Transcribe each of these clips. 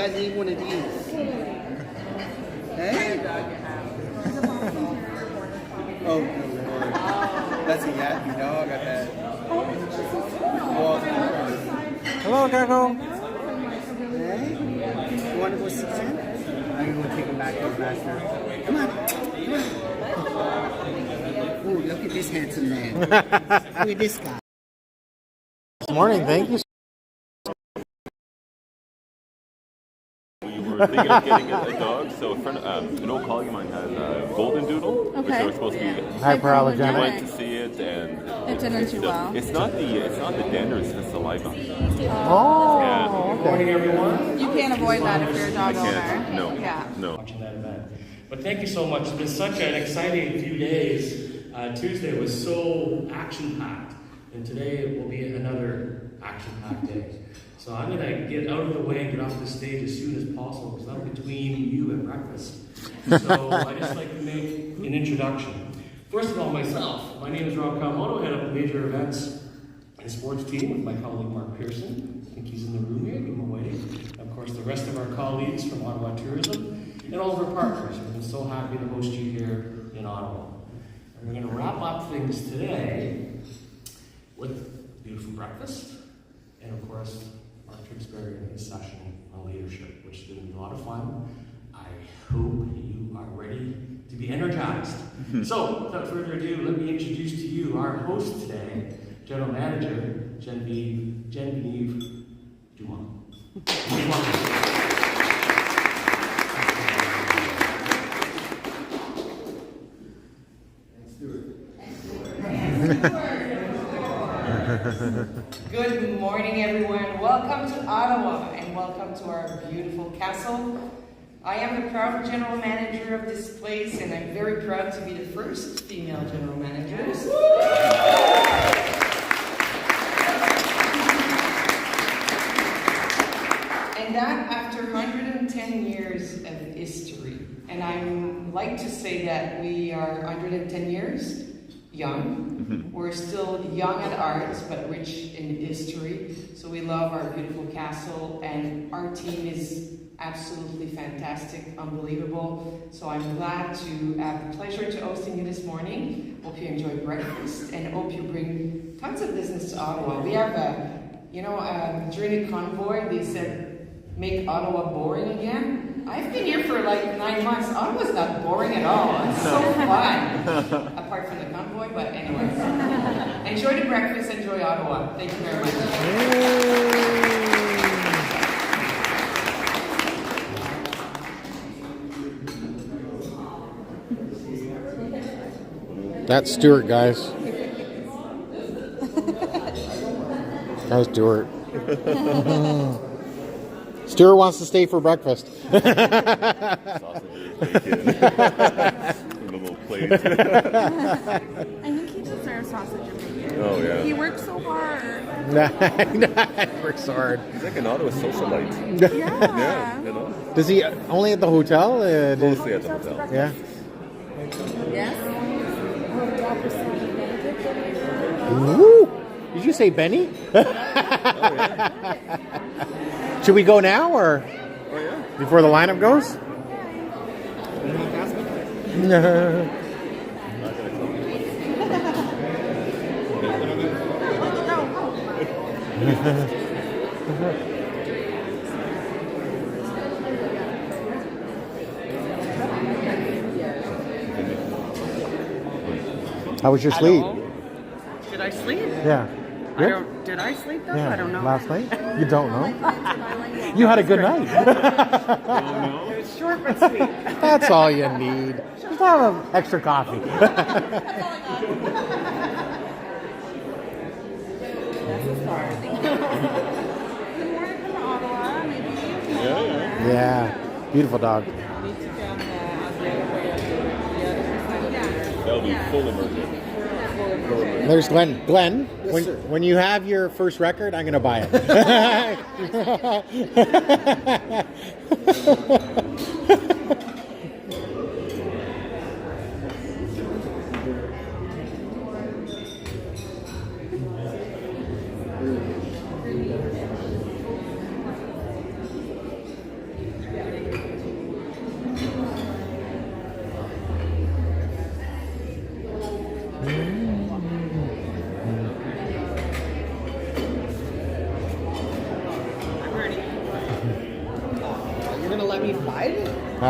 guys need one of these? Hey? Oh, Lord. That's a yappy dog, I bet. Hello, Kako. Hey? You want to go see him? I'm going to take him back to the master. Come on. Come on. Ooh, look at this handsome man. Look at this guy. Good morning, thank you. We were thinking of getting a dog, so a friend, an old colleague of mine has a golden doodle, which they were supposed to be. Hyperallergenic. We went to see it, and it didn't do well. It's not the dander, it's the saliva. Oh, Yeah. okay. Good morning, everyone. You can't avoid that if you're a dog owner. No. Yeah. No. Watching that event. But thank you so much. It's been such an exciting few days. Tuesday was so action-packed, and today will be another action-packed day. So I'm going to get out of the way and get off the stage as soon as possible, because I'm between you and breakfast. So I'd just like to make an introduction. First of all, myself. My name is Rob Kawamoto, head of the major events and sports team with my colleague Mark Pearson. I think he's in the room here, give him a wave. Of course, the rest of our colleagues from Ottawa Tourism and all of our partners. We've been so happy to host you here in Ottawa. And we're going to wrap up things today with beautiful breakfast and, of course, Mark Tewksbury and his session on leadership, which is going to be a lot of fun. I hope you are ready to be energized. So, without further ado, let me introduce to you our host today, General Manager Genevieve Dumont. Good morning, everyone. Welcome to Ottawa and welcome to our beautiful castle. I am the proud general manager of this place, and I'm very proud to be the first female general managers. And that after 110 years of history. And I like to say that we are 110 years young. We're still young at heart, but rich in history. So we love our beautiful castle, and our team is absolutely fantastic, unbelievable. So I'm glad to have the pleasure to hosting you this morning. Hope you enjoy breakfast, and hope you bring tons of business to Ottawa. We have during the convoy, they said, make Ottawa boring again. I've been here for like 9 months. Ottawa's not boring at all. It's so fun. Apart from the convoy, but anyways. Enjoy the breakfast, enjoy Ottawa. Thank you very much. That's Stuart, guys. That's Stuart. Stuart wants to stay for breakfast. Sausages, bacon, a little plate. I think he deserves sausage and bacon. Oh, yeah. He worked so hard. He works so hard. He's like an Ottawa socialite. Yeah. Yeah, you know? Does he only at the hotel? Mostly at the hotel. Yeah. Yes. Woo! Did you say Benny? Should we go now, or Oh, yeah. before the lineup goes? How was your sleep? Did I sleep? Yeah. Good? Did I sleep though? Yeah. I don't know. Last night? You don't know? You had a good night. It was short but sweet. That's all you need. Just have an extra coffee. Yeah. Beautiful dog. That'll be full immersion. There's Glenn. Glenn, when you have your first record, I'm going to buy it. You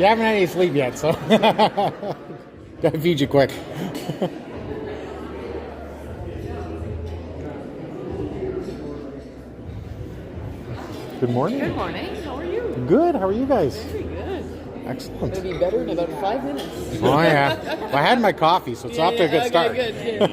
haven't had any sleep yet, so gotta feed you quick. Good morning. Good morning. How are you? Good. How are you guys? Very good. Excellent. It'll be better in about 5 minutes. Oh yeah. Well, I had my coffee, so it's off to a good start. Okay, good.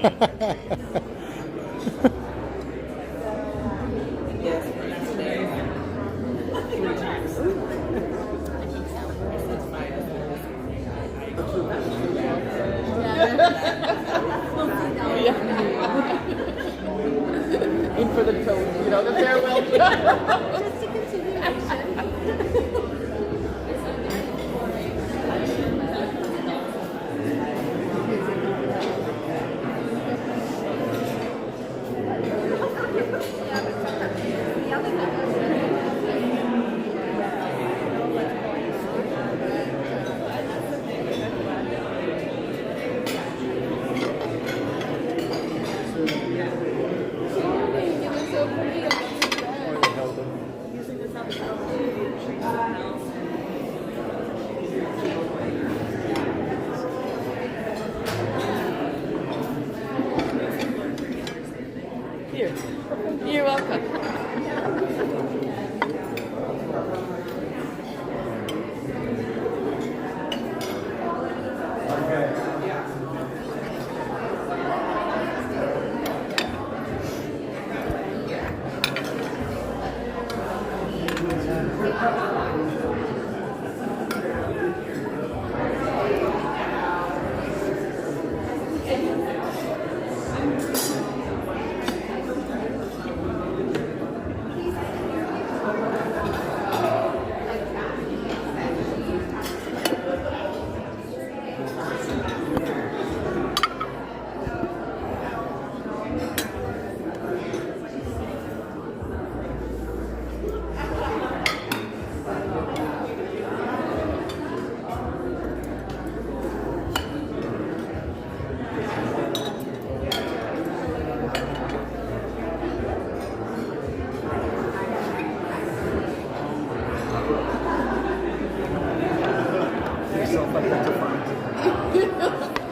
In for the toast, you know, the farewell. Just a continuation. Here. You're welcome.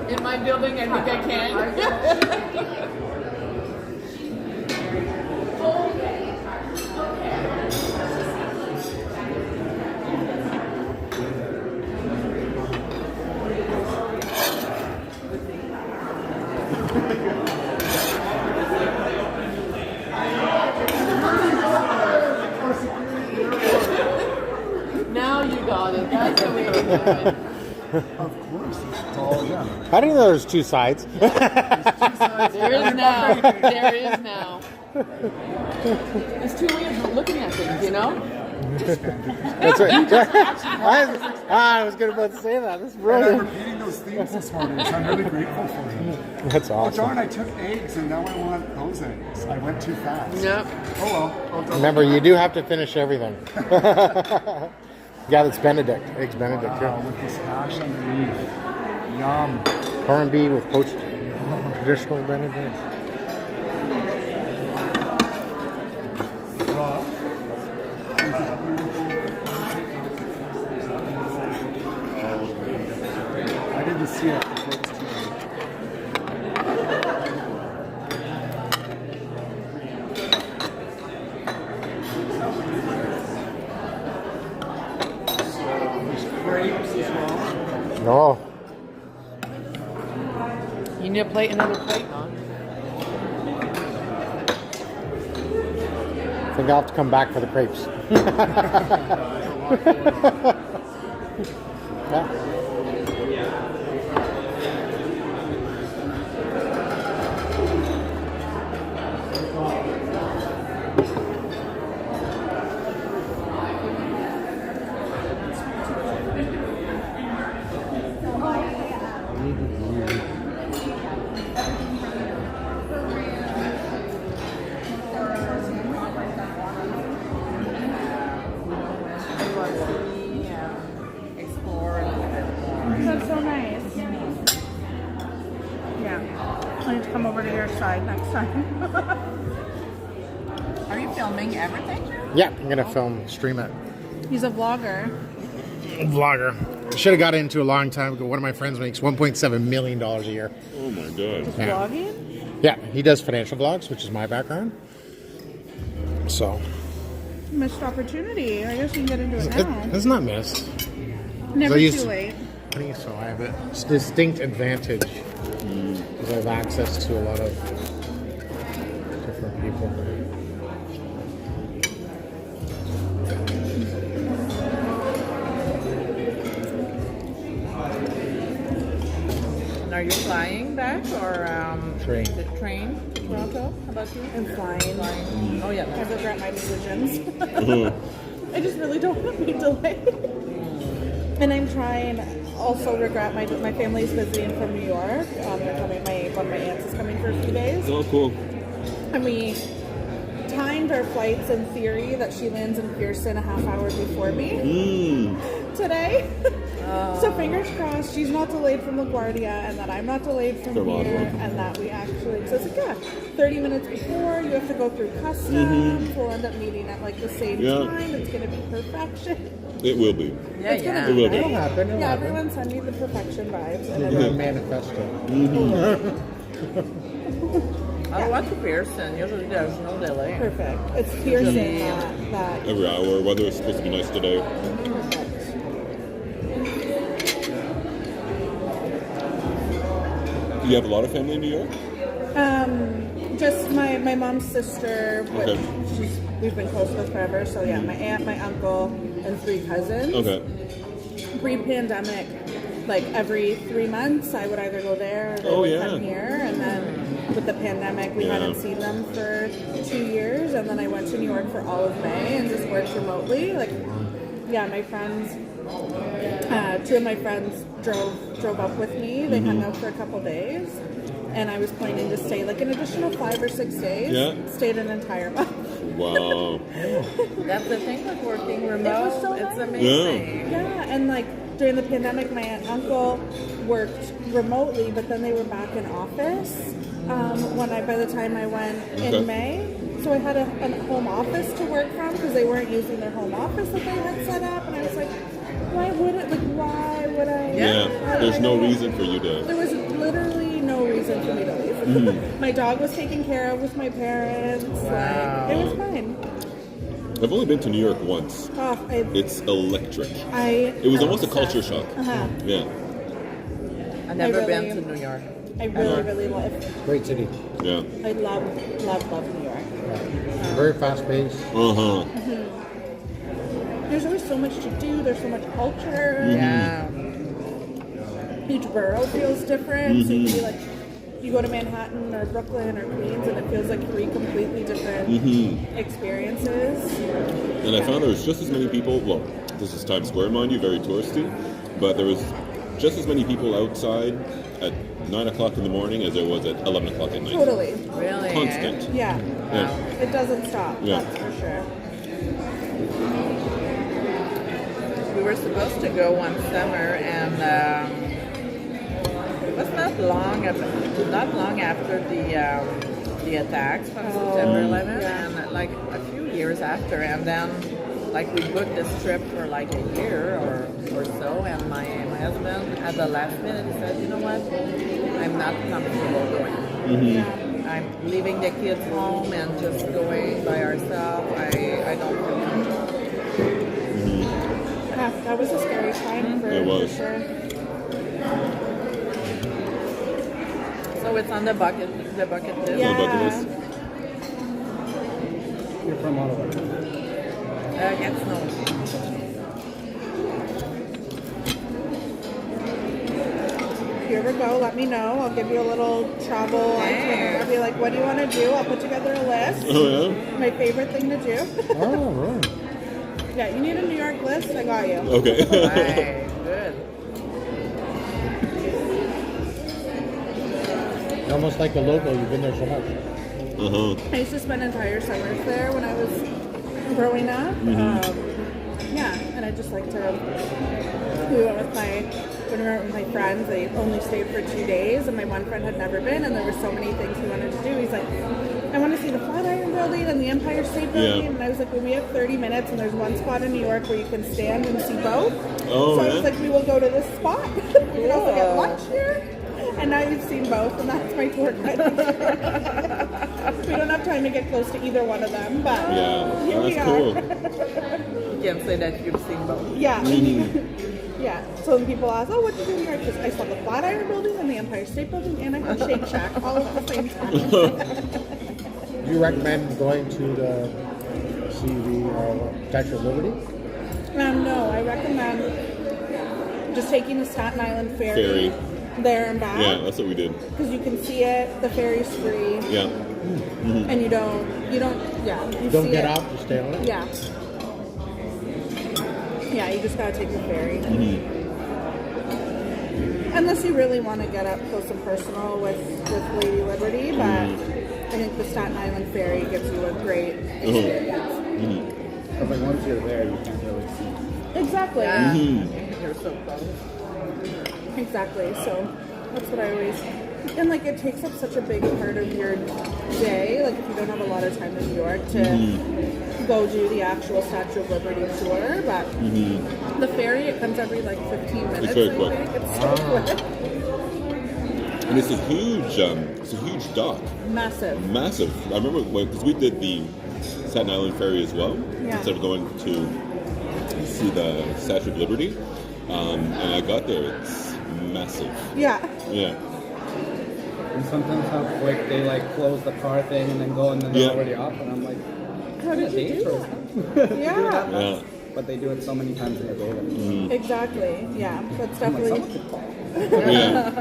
In my building, I think I can. Now you got it. That's the way to do it. Of course, it's all done. I didn't know there's two sides. There is now. There is now. There's two ways of looking at things, you know? That's right. I was going to say that. That's And I'm brilliant. repeating those themes this morning, so I'm really grateful for it. That's Oh, awesome. darn, I took eggs and now I want those eggs. I went too fast. Yep. Oh well. I'll double Remember, you do have to finish everything. Yeah, that's Benedict. Eggs Benedict, Wow, yeah. with this hash underneath. Yum. Corned beef with poached traditional Benedict. I didn't see it before it was too late. There's grapes as well. No. You need a plate, another plate, huh? I think I'll have to come back for the crepes. Yeah. That's so nice. Yeah. I need to come over to your side next time. Are you filming everything? Yeah, I'm gonna stream it. He's a vlogger. Vlogger. Should have got into a long time ago. One of my friends makes $1.7 million a year. Oh my god. Yeah. Vlogging? Yeah, he does financial vlogs, which is my background. So Missed opportunity. I guess you can get into it now. it's not missed. Never I too used- late. I think so. I have a distinct advantage because I have access to a lot of different people. And are you flying back or Train. the train? Toronto? How about you? I'm flying. Oh yeah. I regret my decisions. Mhm. I just really don't want to be delayed. And I'm trying. Also regret my family's visiting from New York. They're coming. One of my aunts is coming for a few days, Oh, cool. and we timed our flights in theory that she lands in Pearson a half hour before me today. So fingers crossed she's not delayed from LaGuardia and that I'm not delayed from From here Ottawa. and that we actually, so it's like, yeah, 30 minutes before, you have to go through customs, we'll end up meeting at like the same Yeah. time, it's going to be perfection. It will be. Yeah, It's gonna yeah. It will be. It'll happen. It'll Yeah, happen. everyone send me the perfection vibes. And We're then, gonna manifesto. Ottawa to Pearson. Usually there's no delay. perfect. It's Pearson that Every hour. Weather is supposed to be nice today. Do you have a lot of family in New York? just my mom's sister, which Okay. we've been close with forever. So yeah, my aunt, my uncle, and 3 cousins. Okay. Pre-pandemic, like every 3 months, I would either go there or they Oh, would yeah. come here. And then with the pandemic, we Yeah. hadn't seen them for 2 years. And then I went to New York for all of May and just worked remotely. Like, yeah, my friends, 2 of my friends drove up with me. They hung out for a couple days. And I was planning to stay like an additional 5 or 6 days. Yeah. Stayed an entire month. Wow. That's the thing with working remote. It was so It's nice. amazing. Yeah, and like during the pandemic, my aunt and uncle worked remotely, but then they were back in office by the time I went Okay. in May. So I had a home office to work from because they weren't using their home office that they had set up, and I was like, why would I? Yeah. There's no reason for you There to. was literally no reason for me to leave. My dog was taken care of with my parents. Like, it was fine. I've only been to New York once. Oh, It's electric. it It was almost a culture shock. Uh-huh. Yeah. I've never really- been to New York. I really, really love. Great city. Yeah. I love New York. Very fast paced. Uh-huh. There's always so much to do. There's so much culture. Yeah. Each borough feels different. So you can be like, you go to Manhattan or Brooklyn or Queens, and it feels like 3 completely different experiences. And I found there was just as many people, well, this is Times Square, mind you, very touristy, but there was just as many people outside at 9 o'clock in the morning as there was at 11 o'clock at night. Totally. Really? Constant. Yeah. Yeah. It doesn't stop. Yeah. That's for sure. We were supposed to go one summer, and it was not long after the attacks from September 11, and like a few years after, and then like we booked this trip for like a year or so, and my husband at the last minute he said, you know what, I'm not comfortable going. I'm leaving the kids home and just going by ourselves. I don't feel comfortable. Yeah, that was a scary time for, It was. for sure. So it's on the bucket list. On the bucket list. You're from Ottawa. Yes, no. If you ever go, let me know. I'll give you a little travel itinerary. I'll be like, what do you want to do? I'll put together a list. Oh, yeah? My favorite thing to do. Oh, right. Yeah, you need a New York list? I got you. Okay. Right, good. You're almost like a local. You've been there so much. Uh-huh. I used to spend entire summers there when I was growing up. Yeah, and I just like to. We went with my when we went with my friends, they only stayed for 2 days, and my one friend had never been, and there were so many things he wanted to do. He's like, I want to see the Flatiron Building and the Empire State Building. Yeah. And I was like, well, we have 30 minutes, and there's one spot in New York where you can stand and see both. Oh, so I yeah? was like, we will go to this spot. We can also get lunch here. And now you've seen both, and that's my tour guide. We don't have time to get close to either one of them, but Yeah, here we that's are. cool. You can say that you've seen both. Yeah. Yeah. So when people ask, oh, what did you do in New York? I saw the Flatiron Building and the Empire State Building, and I had Shake Shack all at the same time. Do you recommend going to see the Statue of Liberty? No, I recommend just taking the Staten Island ferry there and back. Yeah, that's what we did. Because you can see it. The ferry's free. Yeah. And you don't, you Don't see get it. out, just stay on it? Yeah. Yeah, you just gotta take the ferry. Unless you really want to get up close and personal with Lady Liberty, but I think the Staten Island ferry gives you a great experience. But like once you're there, you can't really see. Exactly. Yeah. You're so close. Exactly. So that's what I always. And like it takes up such a big part of your day. Like if you don't have a lot of time in New York to go do the actual Statue of Liberty tour, but the ferry it comes every like 15 minutes. very I quick. think. It's so quick. And it's a huge dock. Massive. Massive. I remember because we did the Staten Island ferry as well. Yeah. Instead of going to see the Statue of Liberty. And I got there, it's massive. Yeah. Yeah. And sometimes how quick they like close the car thing and then go and then they're Yeah. already up, and I'm like, How did you do dangerous. that? To do Yeah. that Yeah. fast. But they do it so many times in a day. That Exactly. Yeah. That's I'm like, definitely. someone could fall. Yeah.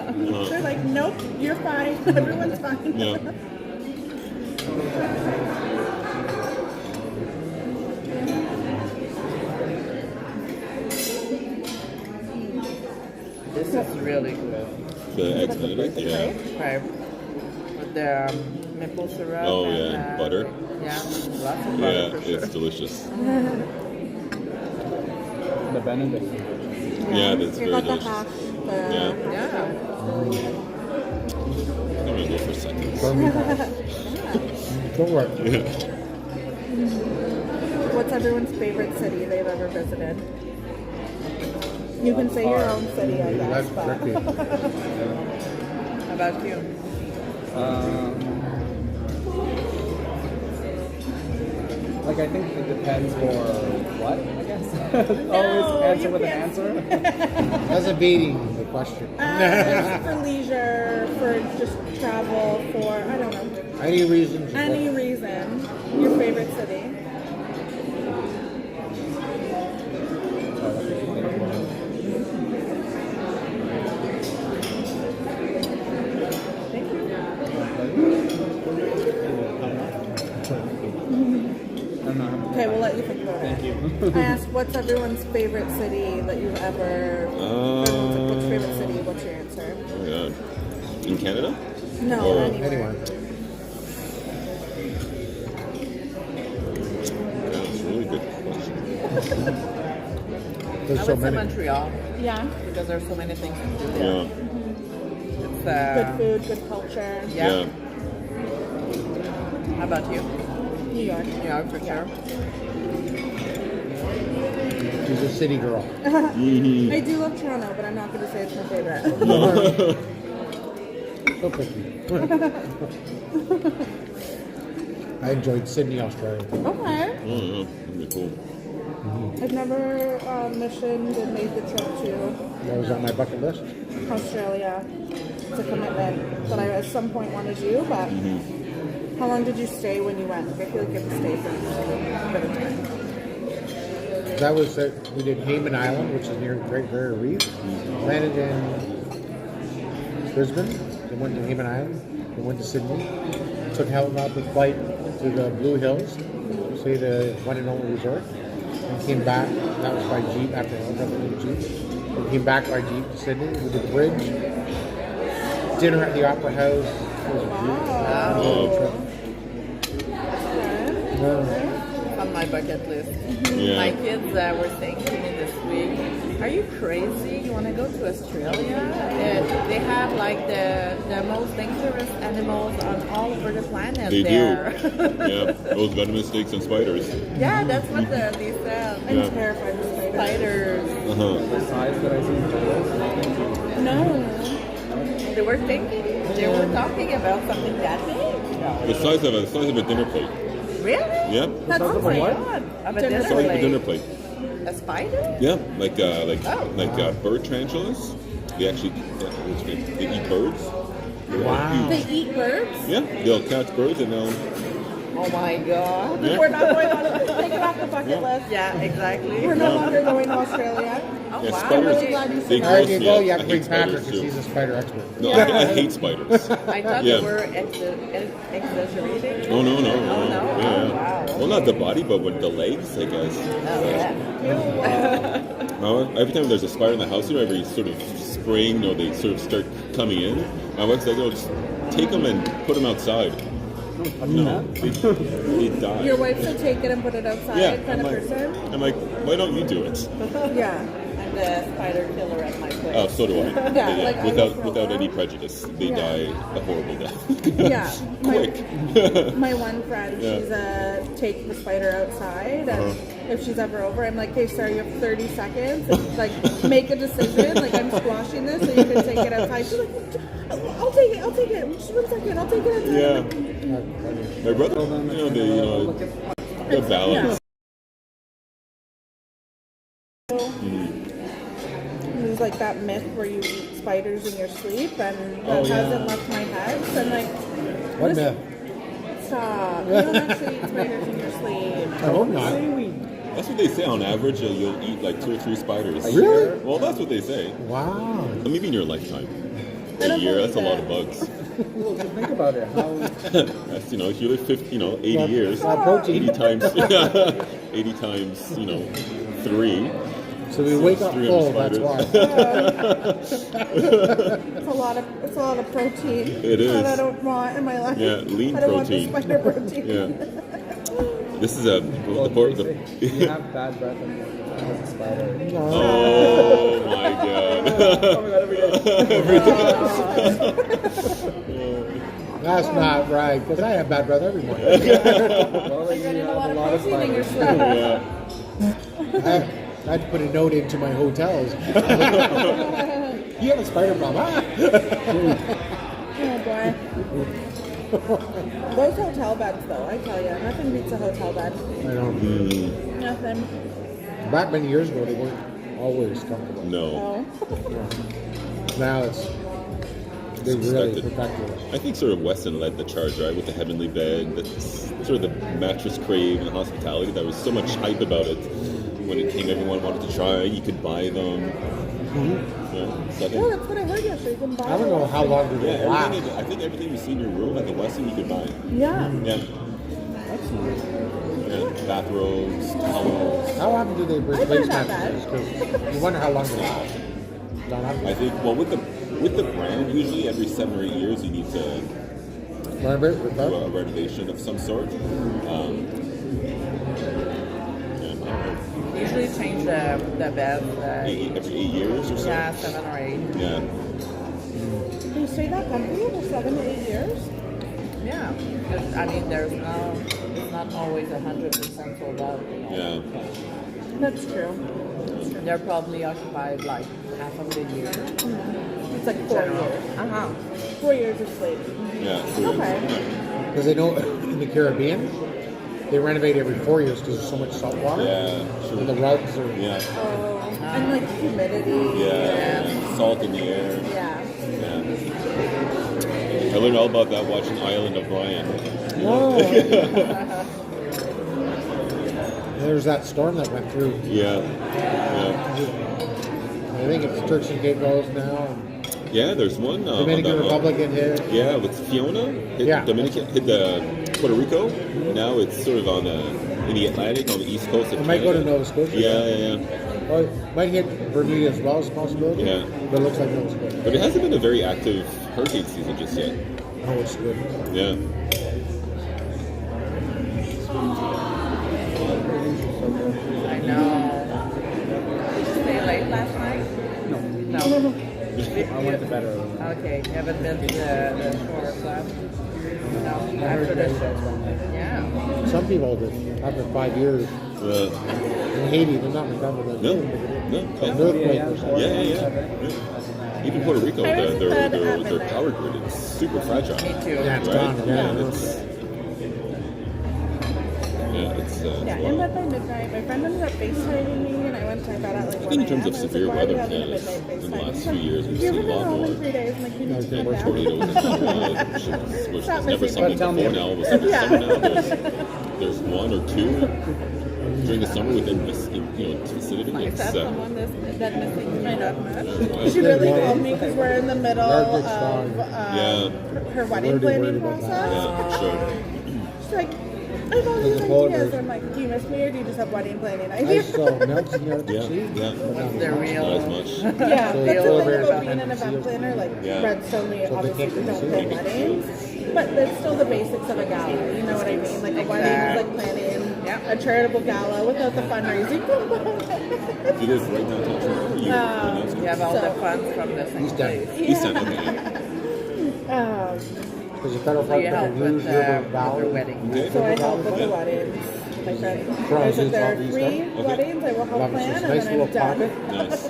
They're like, nope, you're fine. Everyone's fine. Yeah. This is really good. The eggs Benedict, yeah. Right. With the maple syrup. Oh, and, yeah, butter. Yeah, lots of butter Yeah, for sure. it's delicious. The Benedict. Yeah, that's You very got the delicious. hash. The, Yeah. Yeah. I'm gonna go for seconds. Don't worry. What's everyone's favorite city they've ever visited? You can say your own city, I guess. That's But tricky. How about you? Like I think it depends for what, I guess. Always answer you with an can't. answer. That's evading the question. for leisure, for just travel, for, I don't know, Any reasons? any reason. Your favorite city? Thank you. Okay, we'll let you think about it. Thank you. I asked, what's everyone's favorite city that you've ever... everyone's like, what's your favorite city? What's your answer? Oh my god. In Canada? No, Or anywhere. Anyway, Yeah, it's a really good question. there's I so would say many. Montreal Yeah. because there's so many things to do there. Yeah. It's, Good food, good culture. Yeah. How about you? New York. New York for sure. She's a city girl. I do love Toronto, but I'm not going to say it's my favorite. So picky. I enjoyed Sydney, Australia. Okay. Oh yeah, that'd be cool. I've never missioned and made the trip to That was on my bucket list. Australia. It's a commitment that I at some point want to do, but how long did you stay when you went? Like, I feel like you have to stay for a bit of time. That was we did Hayman Island, which is near Great Barrier Reef. Landed in Brisbane. Then went to Hayman Island. Then went to Sydney. Took a helicopter flight to the Blue Hills, say the one and only resort. And came back. That was by Jeep after helicopter with Jeep. And came back by Jeep to Sydney. We did the bridge. Dinner at the Opera House. It was a beautiful Oh. trip. Okay. Yeah. From my bucket list. Yeah. My kids were saying to me this week, "Are you crazy? You want to go to Australia? They have like the most dangerous animals on all over the planet They there." do. Yeah, those venomous snakes and spiders. Yeah, that's what they said. I'm Yeah. terrified of spiders. Spiders. Uh-huh. The size that I see in photos. No. They were thinking. They were talking about something that big. The size of a dinner plate. Really? Yeah. That's Oh my what? god! Of a Dinner dinner Size of a plate. dinner plate. A spider? Yeah, like Oh. bird tarantulas. They actually they eat birds. They're Wow. huge. They eat birds? Yeah, they'll catch birds and they'll. Oh my god! Yeah. We're not going on. Take it off the bucket list. Yeah, exactly. We're no longer going to Australia. Oh Yeah, wow! spiders. really glad you said They that. There gross you me go. out. You have I to hate bring Patrick spiders because too. he's a spider expert. No, Yeah. I hate spiders. I thought Yeah. you were exaggerating. Oh no. Oh, no? Yeah. Oh, wow. Well, not the body, but with the legs, I guess. Oh yeah. Every time there's a spider in the house, every sort of spring, they sort of start coming in. My wife's like, just take them and put them outside. No, they die. Your wife said take it and put it outside Yeah, kind of person? I'm like, why don't you do it? Yeah. I'm the spider killer at my place. Oh, so do I. Yeah, like, I without will throw any them. prejudice, they Yeah. die a horrible death. Yeah. Quick. My one friend, Yeah. she's take the spider outside, and if she's ever over, I'm like, okay, sorry, you have 30 seconds. Like, make a decision. Like, I'm squashing this, so you can take it outside. She's like, I'll take it. Just 1 second. I'll take it outside. Yeah. My brother, the balance. There's like that myth where you eat spiders in your sleep, and that Oh, yeah. hasn't left my head. So I'm like, What this- myth? stop. You don't actually eat spiders in your sleep. I hope not. That's what they say. On average, you'll eat like 2 or 3 spiders. Really? Well, that's what they say. Wow. Maybe in your lifetime. I A don't year, that's a believe lot of it. bugs. Well, just think about it. How That's, if you live 50, 80 years, protein. 80 times, 80 times, 3. So we wake up 300 full. That's spiders. why. It's a lot of protein. It is. That I don't want in my life. Yeah, lean I don't protein. want the spider protein. Yeah. This is a well, the, they say you have bad breath and as a spider. Oh my god. Oh my god, every day. That's not right, because I have bad breath every morning. Well, then You're you getting have a lot of of protein in your spiders. sleep. Yeah. I had to put a note into my hotels. You have a spider problem, huh? Oh boy. Those hotel beds, though, I tell you, nothing beats a hotel bed. I know. Nothing. Back many years ago, they weren't always comfortable. No. Oh. Now they really Expected. perfected it. I think sort of Weston led the charge, right, with the heavenly bed, sort of the mattress crave and hospitality. There was so much hype about it. When it came, everyone wanted to try. You could buy them. Yeah, so I Oh, think, that's what I heard yesterday. You can buy I don't know how long did it last. I think everything you see in your room at the Weston, you could buy. Yeah. Yeah. Yeah, bathrobes, towels. How often do they I replace heard that mattresses? Because you wonder how long they last. Not often. I think, well, with the brand, usually every 7 or 8 years, you need to Remember it? do a renovation of some sort. Usually change the bed. Every 8 years or so. Yeah, 7 or 8. Yeah. Can you stay that comfy for 7 to 8 years? Yeah, because, I mean, it's not always 100% sold out. Yeah. That's true. They're probably occupied like half of the year. It's like 4 years. 4 years of sleep. Yeah. Okay. Because they know in the Caribbean, they renovate every 4 years because there's so much salt water. Yeah. Sure. And the rugs are. Yeah. Oh, and like humidity. Yeah. Salt in the air. Yeah. Yeah. I learned all about that watching Island of Brian. Whoa. There's that storm that went through. Yeah. I think it's Turks and Caicos now. And Yeah, there's one. Dominican on that Republic in here. Yeah, with Fiona hit Yeah. Dominican, hit the Puerto Rico. Now it's sort of in the Atlantic on the east coast of It might go to Canada. Nova Scotia. Yeah. Oh, it might hit Bermuda as well as a possibility. Yeah. But it looks like Nova Scotia. But it hasn't been a very active hurricane season just yet. Oh, it's good. Yeah. so good. I know. Did you stay late last night? No. No. I went to bed early. Okay, you haven't been to the shore club? No. I heard After the that's one day. Yeah. Some people that after 5 years in Haiti, they're not recovering. No, An no. earthquake or something. Yeah. Even Puerto Rico, I was in bed at their midnight. power grid is super fragile. Me too. Yeah, it's Right? gone. Yeah. It's, it's Yeah, in bed by midnight. My friend ended up FaceTiming me, and I went to bed at like 1 I think in terms a.m. of I was severe like, why are you weather, having a yeah, midnight in the FaceTime? last He's few like, years, we've you seen haven't a lot been home more. in 3 days. I'm like, you need to Okay, calm we're down. Tornadoes and stuff, which Stop was never missing something me. Tell me before now. about All of a sudden, Yeah. summer now, there's one or two during the summer within this vicinity. Is It's that someone that missing me that much? She really called me because we're in the middle Very of good song. her wedding Already planning worried about that. process. yeah, sure. She's like, I have all these There's a whole ideas. version. I'm like, do you miss me or do you just have wedding planning I ideas? saw Nelson here. Yeah, See? yeah. What's the real? Not as much. Yeah, So that's the the thing elevator about being down an and event see- planner. Like, Yeah. Redstone, we So they obviously can't don't see plan it. weddings, but it's still the basics of a gala. You know what I mean? Like, a wedding is like planning Yeah. a charitable gala without the fundraising. If you live right downtown Toronto, You have all So- the funds from the same East End. place. East End, okay. Because the federal So you park help got a with huge the river with valley. their wedding. Okay. So I help with the weddings. My friend, Bronze there's is there all are these 3 stuff. weddings I will help Love it. plan, It's a and nice then I'm little done. pocket. Nice.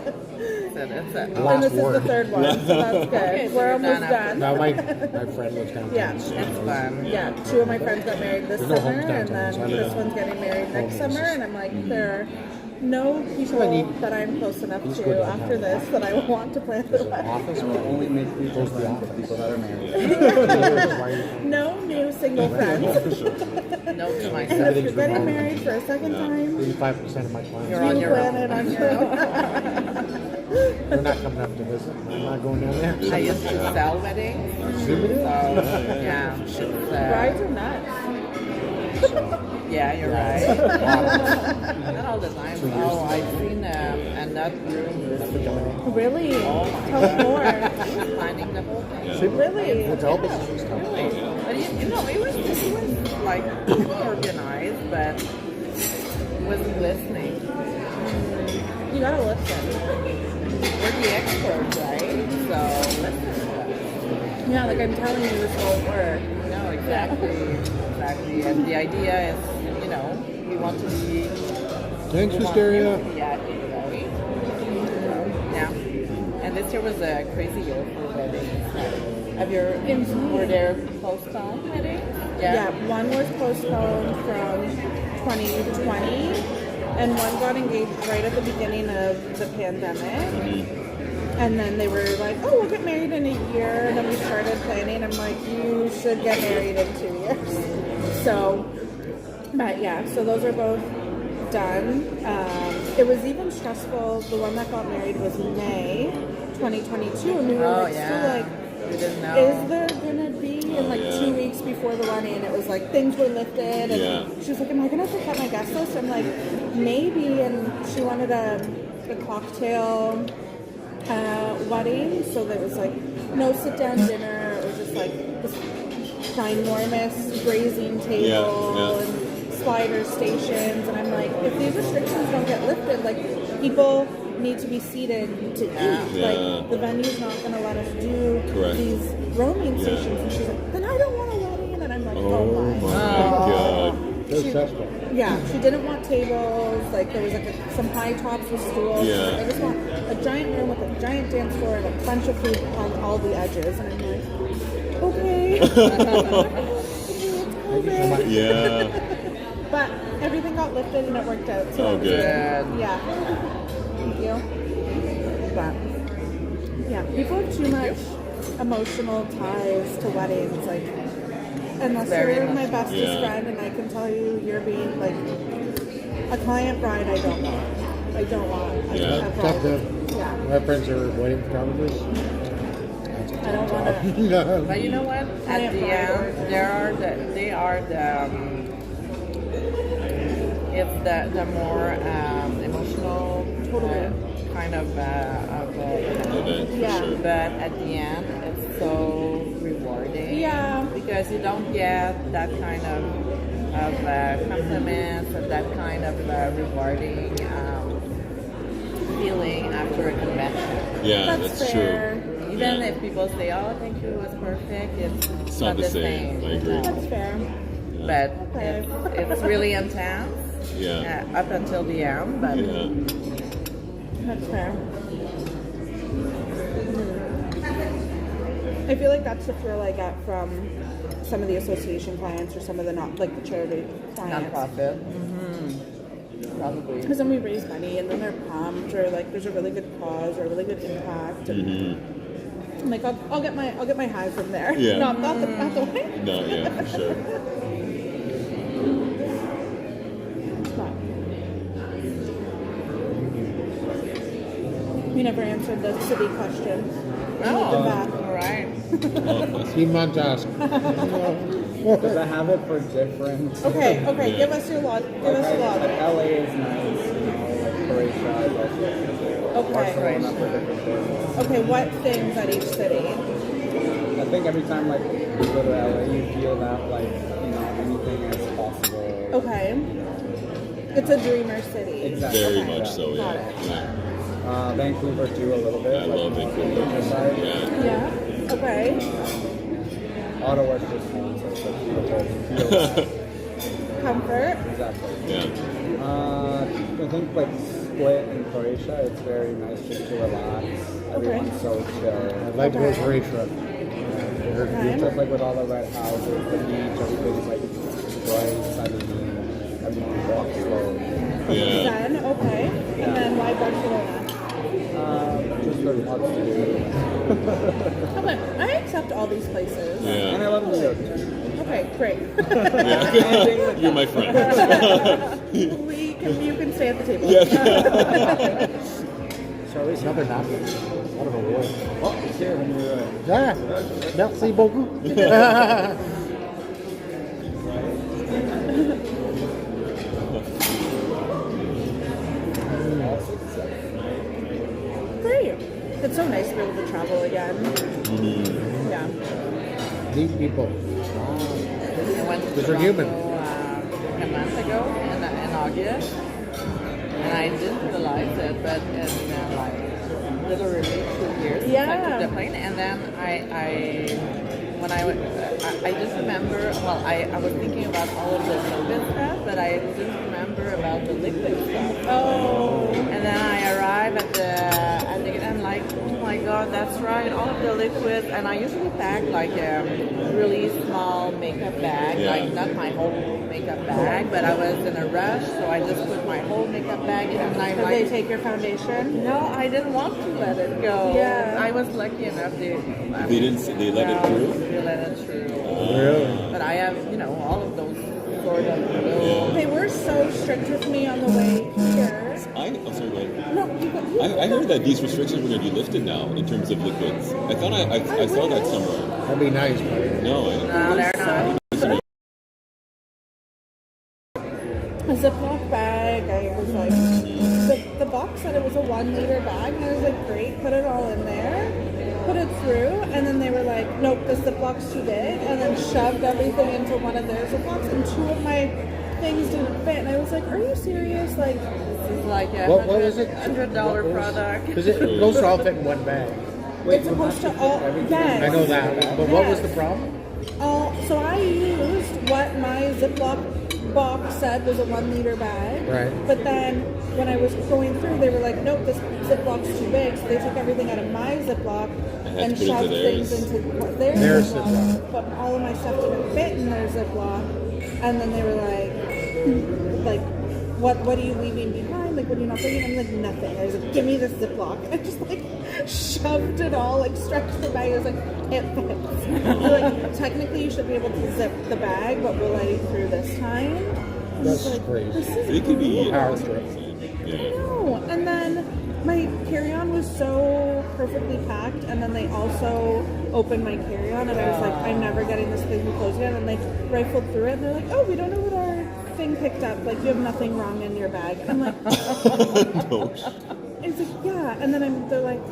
So that's it. Last And this is the word. 3rd one, so that's good. Okay, so We're you're almost done after done. Now my friend lives downtown. Yeah. It's fun. Yeah, 2 of my friends got married this There's no summer, homes and downtown, so I then live this one's getting married next homes. summer, and I'm like, there are no people I need- that I'm close enough He's to good downtown. after this that I want to plan the There's an wedding. office I will only make mutual friends with people that are married. No new single friends. No to And myself. if you're getting married for a second time, 85% of my clients. You're on you your plan own. it on your own. They're not coming up to visit. I'm not going down there. I used to sell weddings. So, yeah. It's, Brides are nuts. yeah, you're right. Not all the time. Oh, I've seen a nut room. Really? Tell me more. Planning the whole thing. Really? Hotel business and stuff. But you know, it was like organized, but wasn't listening. You gotta listen. We're the experts, right? So listen. Yeah, like I'm telling you, this won't work. No, exactly. And the idea is, you know, we want to be. Thanks, we want Wisteria. you to be happy, right? Yeah. And this year was a crazy year for weddings. Have your were there postponed weddings? Yeah, one was postponed from 2020, and one got engaged right at the beginning of the pandemic. And then they were like, oh, we'll get married in a year. And then we started planning. I'm like, you should get married in 2 years. So, but yeah, so those are both done. It was even stressful. The one that got married was May 2022. And we were like, still like, we didn't know. is there gonna be in like 2 weeks before the wedding? It was like things were lifted, and she was like, "Am I gonna pick up my guest list?" I'm like, "Maybe." And she wanted a cocktail wedding, so there was like no sit down dinner. It was just like this ginormous grazing table and slider stations. And I'm like, if these restrictions don't get lifted, like people need to be seated to eat. Like the venue's not going to let us do these roaming stations. And she's like, then I don't want a wedding. And I'm like, oh my God. Yeah, she didn't want tables. Like there was like some high tops with stools. Yeah. I just want a giant room with a giant dance floor and a bunch of food on all the edges. And I'm like, okay. Okay, it's Yeah. But everything got lifted and it worked out. So Oh, that was good. Yeah. Thank you. But yeah, people have too much emotional ties to weddings. Like, unless you're my bestest friend, and I can tell you, you're being like a client bride. I don't want. I don't want. I don't have problems. Yeah. My friends are wedding photographers. I don't want to. But you know what? At the end, they are the. It's the more emotional kind of Event, for Yeah. sure. but at the end, it's so rewarding. Yeah. Because you don't get that kind of compliments and that kind of rewarding feeling after a convention. Yeah, That's that's fair. true. Even Yeah. if people say, "Oh, thank you, it was perfect," it's not the same. I agree. That's fair. But Okay. it's really intense Yeah. up until the end. But Yeah. That's fair. I feel like that's the feel I get from some of the association clients or some of the not like the charity clients. nonprofit, probably. Because then we raise money and then they're pumped or like there's a really good cause or a really good impact. And I'm like, I'll get my high from there. Yeah. Not the way. No, yeah, for sure. You never answered the city question. Oh, back. all right. Team Montask. Because I have it for different. Okay, Yeah. give us your logic. Like LA is nice, you know, like Croatia is also Okay. Barcelona for different things. Okay, what things at each city? I think every time like you go to LA, you feel that like, you know, anything is possible. Okay. It's a dreamer city. Exactly. Very Okay. much so, Got yeah. it. Yeah. Vancouver too a little bit. I love Vancouver. Countryside. Yeah. Yeah. Okay. Ottawa's just home, so it's like beautiful. Feels Comfort. exactly. Yeah. I think like Split in Croatia, it's very nice just to relax. Everyone's so chill. I'd like to go to Okay. Croatia. Okay. Just like with all the red houses, the beach, everything's like bright, sunny, everyone walks slow. Yeah. Then, okay. And then why Barcelona? Just there's lots to do. Okay, I accept all these places. And I Yeah. love New York too. Okay, great. Yeah. You're my friend. You can stay at the table. Yeah. Sorry, another napkin. Out of a war. Oh, it's here when you're Yeah. Merci beaucoup. Great. It's so nice to be able to travel again. Yeah. Meet people. I went to Because they're Toronto human. a month ago in August, and I didn't realize it, but it's been like literally 2 years since I Yeah. took the plane, and then I just remember. Well, I was thinking about all of the COVID stuff, but I didn't remember about the liquid stuff. Oh. And then I arrive at the and like, oh my god, that's right, all of the liquids. And I usually pack like a really small makeup bag, Yeah. like not my whole makeup bag, but I was in a rush, so I just put my whole makeup bag in, and I Did they take your foundation? no, I didn't want to let it go. Yeah. I was lucky enough They didn't. They let it through. They let it through. Really? But I have, all of those sort of little. They were so strict with me on the way here. Oh, sorry, go ahead. No, you I heard that these restrictions were going to be lifted now in terms of liquids. I thought I saw that somewhere. That'd be nice. But No, No, they're not. a Ziploc bag. I was like, the box said it was a 1 liter bag, and I was like, great, put it all in there, put it through, and then they were like, nope, the Ziplocs too big, and then shoved everything into one of their Ziplocs, and 2 of my things didn't fit, and I was like, are you serious? Like, This is like a what was it? $100 product. Because those are all fit in one bag. it's supposed to all, yes. I know that. But what was the problem? So I used what my Ziploc box said was a 1 liter bag. Right. But then when I was going through, they were like, nope, this Ziploc's too big. So they took everything out of my Ziploc had and to put it shoved into things theirs. into their Their Ziploc. Ziploc. But all of my stuff didn't fit in their Ziploc. And then they were like, what are you leaving behind? Like, what are you not bringing? I'm like, nothing. I was like, give me this Ziploc. And I just like shoved it all, like stretched the bag. I was like, it fits. They're like, technically you should be able to zip the bag, but we'll let you through this time. And I was That's like, crazy. this is It could be Power trip. Yeah. no. And then my carry-on was so perfectly packed, and then they also opened my carry-on, and I was like, I'm never getting this thing closed again. And they rifled through it, and they're like, oh, we don't know what our thing picked up. Like, you have nothing wrong in your bag. And I'm like, No. it's like, yeah. And then they're like,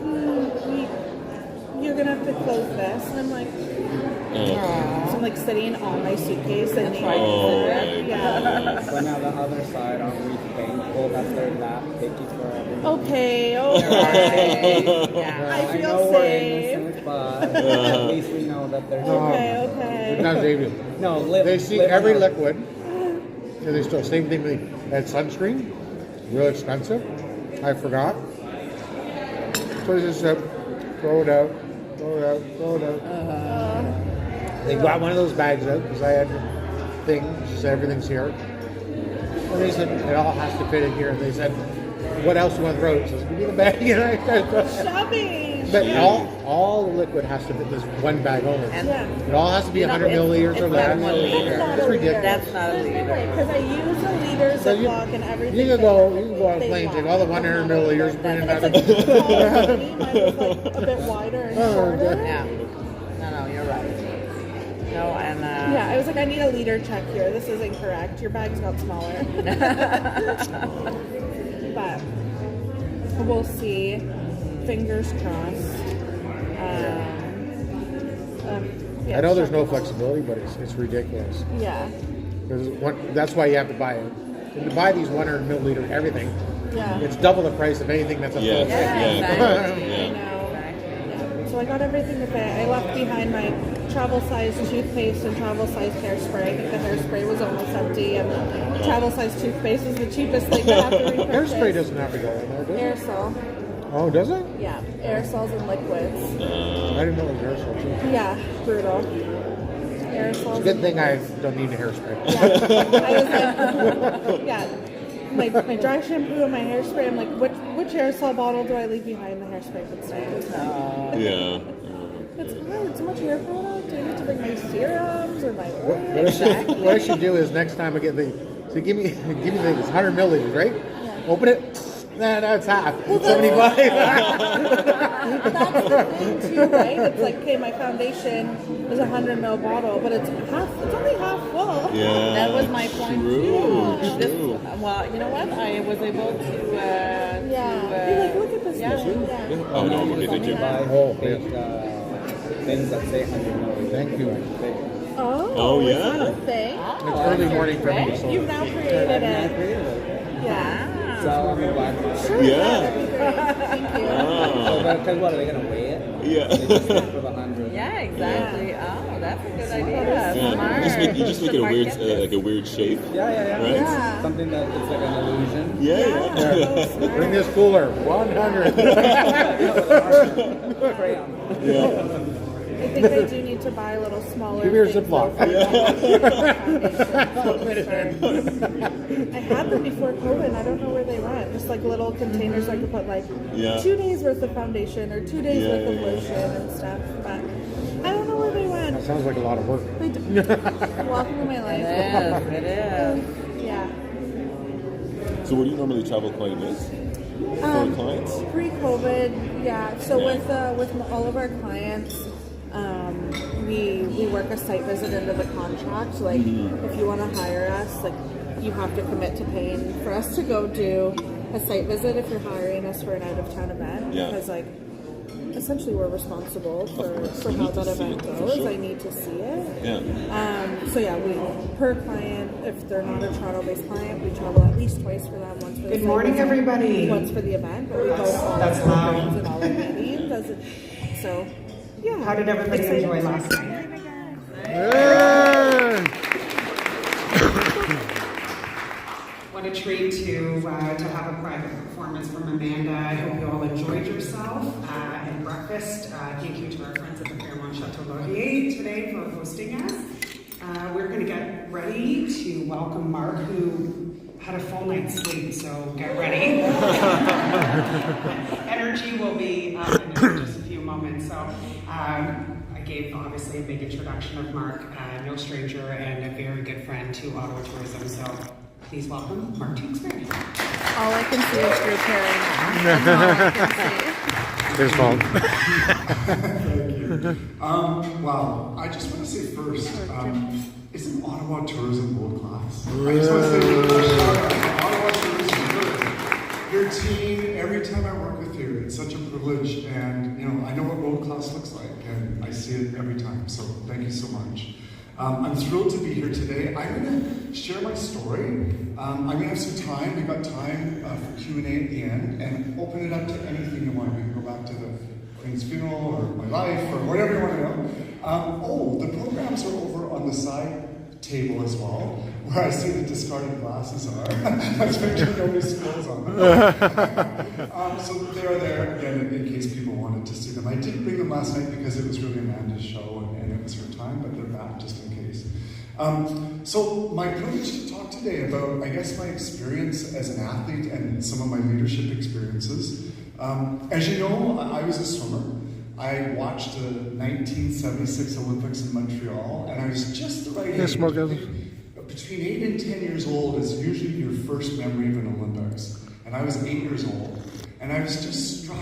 you're gonna have to close this, and I'm like, so like sitting on my suitcase and needing to Oh, fit right. it. Yeah. But now the other side, aren't we thankful that they're that picky for everything? Okay. Yeah. I I feel know we're safe. innocent, but at least we know that they're Okay. Not Xavier. No, live. They see live every out. liquid. And they still, same thing with that sunscreen. Real expensive. I forgot. So they just said, throw it out, throw it out, throw it out. They got one of those bags out because I had the thing, she said everything's here. And they said, it all has to fit in here. And they said, what else do you want to throw? She says, give me the bag. And I Shopping. But all the liquid has to fit this one bag only. And Yeah. It all has to be 100 milliliters or it's less. not 1 liter. That's not It's a liter. ridiculous. That's not a liter. Because I use a liter So you- Ziploc and everything. You can go on a they plane, take want. all the 100 milliliters, put it in It's that. like taller than me. Mine was like a bit wider and shorter. Yeah. No, you're right. No, and Yeah, I was like, I need a liter check here. This is incorrect. Your bag's got smaller. But we'll see. Fingers crossed. Yeah, I know there's no flexibility, but it's ridiculous. Yeah, Because that's why you have to buy it. When you buy these 100 milliliter everything, yeah. it's double the price of anything that's a full Yeah. thing. exactly. I Yeah. know. Yeah. So I got everything to fit. I left behind my travel size toothpaste and travel size hairspray. I think the hairspray was almost empty, and the travel size toothpaste is the cheapest thing to have to repurchase. Hairspray doesn't have to go in there, does it? Aerosol. Oh, does it? Yeah, aerosols and liquids. I didn't know it was aerosol too. Yeah, brutal. Aerosols. Good thing I don't need a hairspray. I was like, yeah. My dry shampoo and my hairspray. I'm like, which aerosol bottle do I leave behind? The hairspray could stay. Yeah. It's hard. So much hair product. Do I need to bring my serums or my What oil? I should do is next time I get the, so give me this 100 milliliters, right? Yeah. Open it. Nah, it's half. 75. That's the thing too, right? It's like, okay, my foundation is a 100 ml bottle, but it's only half full. Yeah. That was my point True. too. This, True. well, you know what? I was able to. Yeah. You're like, look at this yeah. thing. Yeah. Oh no. Okay. Thank you. Buy Oh, fake things that say 100 milliliters. Thank you. Oh, Oh, is yeah. that a thing? It's early morning for me, so You've now created it. Yeah. So I'm glad. Sure. Yeah. That'd be great. Thank you. Ah. Because what, are they going to weigh it? Yeah. They just look for the 100. Yeah, exactly. Oh, that's a good idea. Yeah. Smart. You just make it a weird, like a weird shape. Yeah. Right? Yeah. Something that it's like an illusion. Yeah. bring this cooler. 100. Crayon. Yeah. I think I do need to buy a little smaller. Give me your things, Ziploc. though. I had them before COVID. I don't know where they went. Just like little containers I could put like Yeah. 2 days worth of foundation or 2 days Yeah, worth of yeah, lotion and stuff. But I don't know where they That went. sounds like a lot of work. They d- Welcome to my life. It is. Yeah. So where do you normally travel quite a bit for clients? Pre-COVID, yeah. So with all of our clients, we work a site visit into the contract. So, like, if you want to hire us, like, you have to commit to paying for us to go do a site visit if you're hiring us for an out-of-town event. Yeah. Because, like, essentially we're responsible for You how need to that see event it, for goes. sure. I need to see it. Yeah. So yeah, we per client, if they're not a Toronto-based client, we travel at least twice for them. Once for the Good site morning, visit, everybody. Once for the event, but we go to all That's of our loud. events and all of the meetings. So yeah. How did everybody Excited enjoy to last see night? you again. What a treat to have a private performance from Amanda. I hope you all enjoyed yourself and breakfast. Thank you to our friends at the Fairmont Chateau Laurier today for hosting us. We're going to get ready to welcome Mark, who had a full night's sleep, so get ready. Energy will be up in just a few moments. So I gave obviously a big introduction of Mark, no stranger and a very good friend to Ottawa Tourism. So please welcome Mark to Experience. All I can see is group hair. That's all I can see. His fault. Thank you. Wow, I just want to say first, isn't Ottawa tourism world class? I just want to say shout out Ottawa tourism. Your team, every time I work with you, it's such a privilege, and I know what world class looks like, and I see it every time. So thank you so much. I'm thrilled to be here today. I'm going to share my story. I'm going to have some time. We've got time for Q&A at the end, and open it up to anything you want. You can go back to the Queen's funeral or my life or whatever you want to know. The programs are over on the side table as well, where I see the discarded glasses are. Let's make sure nobody scrolls on them. So they're there again in case people wanted to see them. I did bring them last night because it was really Amanda's show and it was her time, but they're back just in case. So my privilege to talk today about, I guess, my experience as an athlete and some of my leadership experiences. As you know, I was a swimmer. I watched the 1976 Olympics in Montreal, and I was just the right age. Yes, Between 8 and 10 years old is usually your first memory of an Olympics. And I was 8 years old, and I was just struck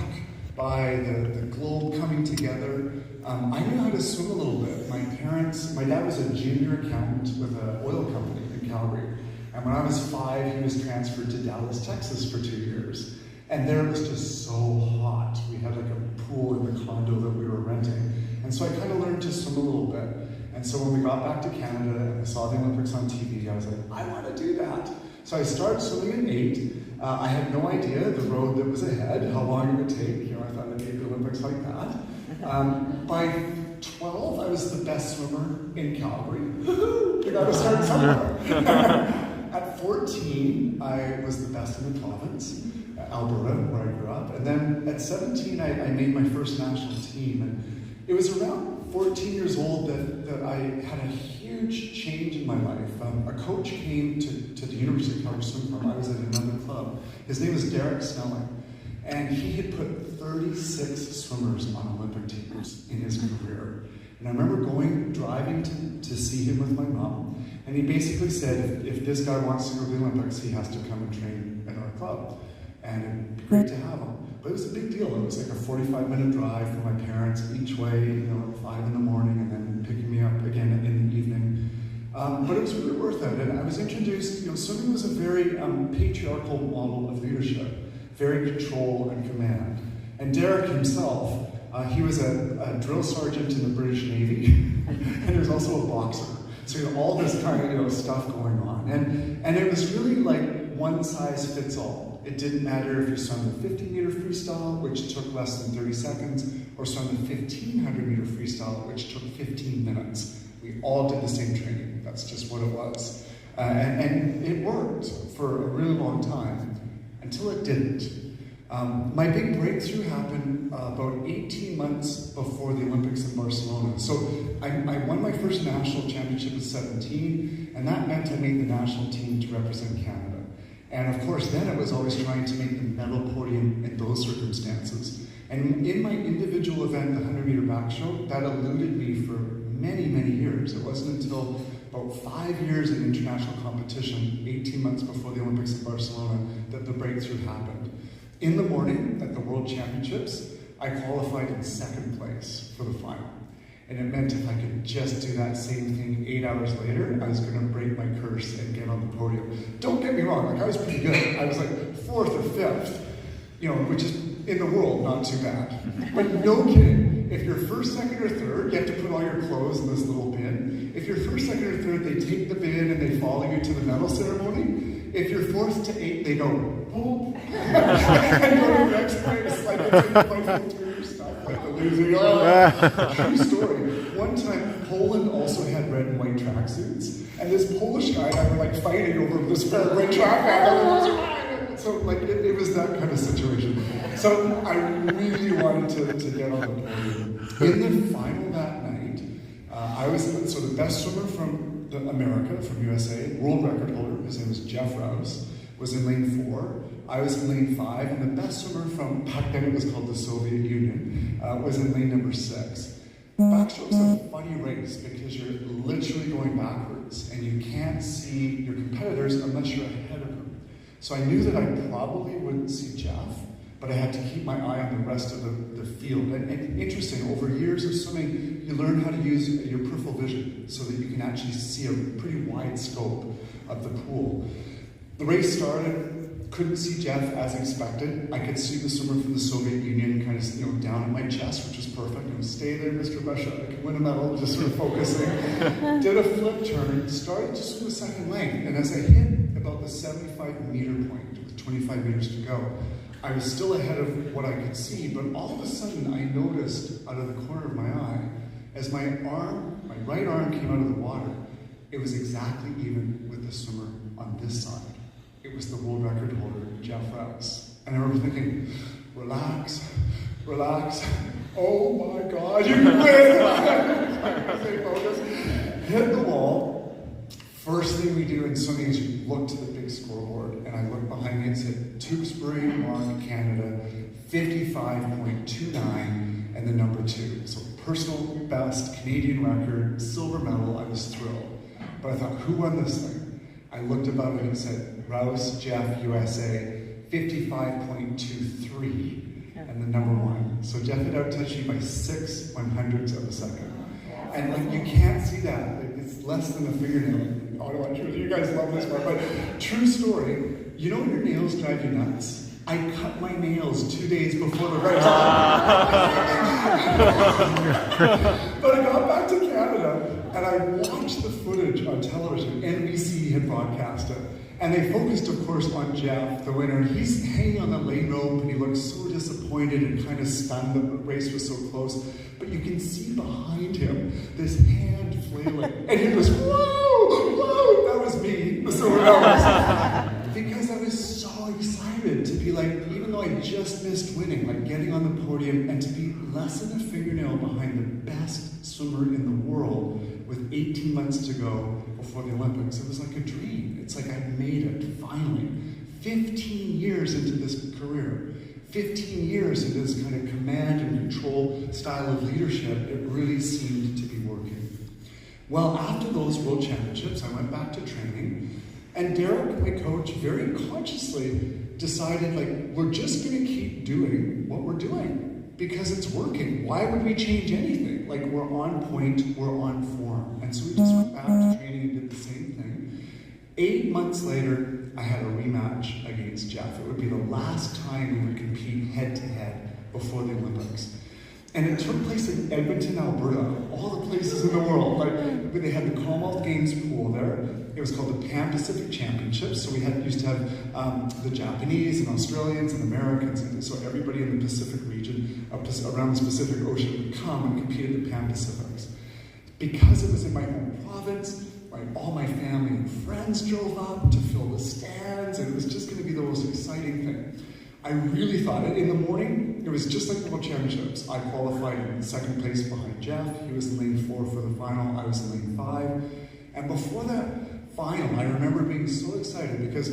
by the globe coming together. I knew how to swim a little bit. My dad was a junior accountant with an oil company in Calgary. And when I was 5, he was transferred to Dallas, Texas for 2 years. And there it was just so hot. We had like a pool in the condo that we were renting. And so I kind of learned to swim a little bit. And so when we got back to Canada and I saw the Olympics on TV, I was like, I want to do that. So I started swimming at 8. I had no idea the road that was ahead, how long it would take. You know, I thought I'd make the Olympics like that. By 12, I was the best swimmer in Calgary. You got to start somewhere. At 14, I was the best in the province. Alberta, where I grew up. And then at 17, I made my first national team. And it was around 14 years old that I had a huge change in my life. A coach came to the University of Calgary Swim Club. I was at another club. His name was Derek Snelling. And he had put 36 swimmers on Olympic teams in his career. And I remember driving to see him with my mom. And he basically said, if this guy wants to go to the Olympics, he has to come and train at our club. And it'd be great to have him. But it was a big deal. It was like a 45-minute drive for my parents each way, at 5 in the morning, and then picking me up again in the evening. But it was really worth it. And I was introduced, swimming was a very patriarchal model of leadership, very control and command. And Derek himself, he was a drill sergeant in the British Navy, and he was also a boxer. So you had all this kind of stuff going on. And it was really like one size fits all. It didn't matter if you swam the 50-meter freestyle, which took less than 30 seconds, or swam the 1,500-meter freestyle, which took 15 minutes. We all did the same training. That's just what it was. And it worked for a really long time, until it didn't. My big breakthrough happened about 18 months before the Olympics in Barcelona. So I won my first national championship at 17, and that meant I made the national team to represent Canada. And of course, then I was always trying to make the medal podium in those circumstances. And in my individual event, the 100-meter backstroke, that eluded me for many, many years. It wasn't until about 5 years in international competition, 18 months before the Olympics in Barcelona, that the breakthrough happened. In the morning, at the World Championships, I qualified in 2nd place for the final. And it meant if I could just do that same thing 8 hours later, I was going to break my curse and get on the podium. Don't get me wrong, I was pretty good. I was like 4th or 5th, which is in the world not too bad. But no kidding, if you're 1st, 2nd, or 3rd, you have to put all your clothes in this little bin. If you're 1st, 2nd, or 3rd, they take the bin and they follow you to the medal ceremony. If you're 4th to 8th, they go, boom, and go to the next place. Like it's in the stuff, like the loser. True story. One time, Poland also had red and white tracksuits, and this Polish guy and I were like fighting over this red and white track. So like it was that kind of situation. So I really wanted to get on the podium. In the final that night, I was the best swimmer from America, from USA, world record holder. His name was Jeff Rouse. Was in lane 4. I was in lane 5, and the best swimmer from, back then it was called the Soviet Union, was in lane number 6. Backstroke's a funny race because you're literally going backwards, and you can't see your competitors unless you're ahead of them. So I knew that I probably wouldn't see Jeff, but I had to keep my eye on the rest of the field. And interesting, over years of swimming, you learn how to use your peripheral vision so that you can actually see a pretty wide scope of the pool. The race started, couldn't see Jeff as expected. I could see the swimmer from the Soviet Union kind of, down at my chest, which was perfect. And stay there, Mr. Besha, I can win a medal, just sort of focusing. Did a flip turn, started to swim a second length, and as I hit about the 75-meter point, with 25 meters to go, I was still ahead of what I could see, but all of a sudden I noticed out of the corner of my eye, as my right arm came out of the water, it was exactly even with the swimmer on this side. It was the world record holder, Jeff Rouse. And I remember thinking, relax, relax. Oh my God, you can win! Stay focused. Hit the wall. First thing we do in swimming is you look to the big scoreboard, and I look behind me and said, Tewksbury, Ottawa Canada, 55.29, and the number 2. So personal best, Canadian record, silver medal. I was thrilled. But I thought, who won this thing? I looked above it and said, Rouse, Jeff, USA, 55.23, and the number 1. So Jeff had out-touched me by 6 100ths of a second. And you can't see that. It's less than a fingernail. Ottawa, you guys love this part, but true story. You know when your nails drive you nuts? I cut my nails 2 days before the race. But I got back to Canada, and I watched the footage on television. NBC had broadcast it. And they focused, of course, on Jeff, the winner. And he's hanging on the lane rope, and he looked so disappointed and kind of stunned that the race was so close. But you can see behind him this hand flailing. And he goes, whoa, whoa, that was me. So because I was so excited to be like, even though I just missed winning, like getting on the podium, and to be less than a fingernail behind the best swimmer in the world with 18 months to go before the Olympics. It was like a dream. It's like I made it, finally. 15 years into this career, 15 years into this kind of command and control style of leadership, it really seemed to be working. Well, after those World Championships, I went back to training, and Derek, my coach, very consciously decided, we're just going to keep doing what we're doing because it's working. Why would we change anything? We're on point, we're on form. And so we just went back to training and did the same thing. 8 months later, I had a rematch against Jeff. It would be the last time we would compete head-to-head before the Olympics. And it took place in Edmonton, Alberta, all the places in the world. They had the Commonwealth Games pool there. It was called the Pan-Pacific Championships. So we used to have the Japanese and Australians and Americans, and so everybody in the Pacific region, around the Pacific Ocean, would come and compete in the Pan-Pacifics. Because it was in my home province, all my family and friends drove up to fill the stands, and it was just going to be the most exciting thing. I really thought it. In the morning, it was just like the World Championships. I qualified in second place behind Jeff. He was in lane 4 for the final. I was in lane 5. And before that final, I remember being so excited because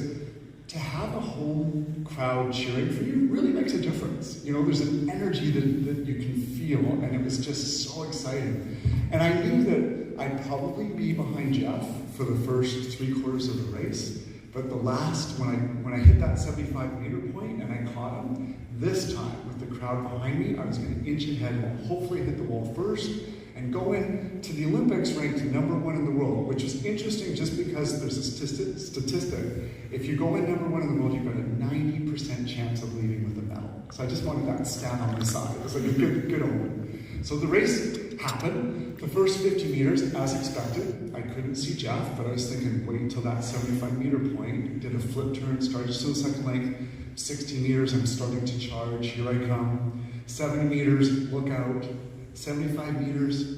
to have a home crowd cheering for you really makes a difference. There's an energy that you can feel, and it was just so exciting. And I knew that I'd probably be behind Jeff for the first 3/4 of the race. But the last, when I hit that 75-meter point and I caught him, this time with the crowd behind me, I was going to inch ahead and hopefully hit the wall first and go into the Olympics ranked number 1 in the world, which is interesting just because there's a statistic. If you go in number 1 in the world, you've got a 90% chance of leaving with a medal. So I just wanted that stat on my side. It was like a good omen. So the race happened. The first 50 meters, as expected, I couldn't see Jeff, but I was thinking, wait until that 75-meter point. Did a flip turn, started to the second length. 60 meters, I'm starting to charge. Here I come. 70 meters, look out. 75 meters,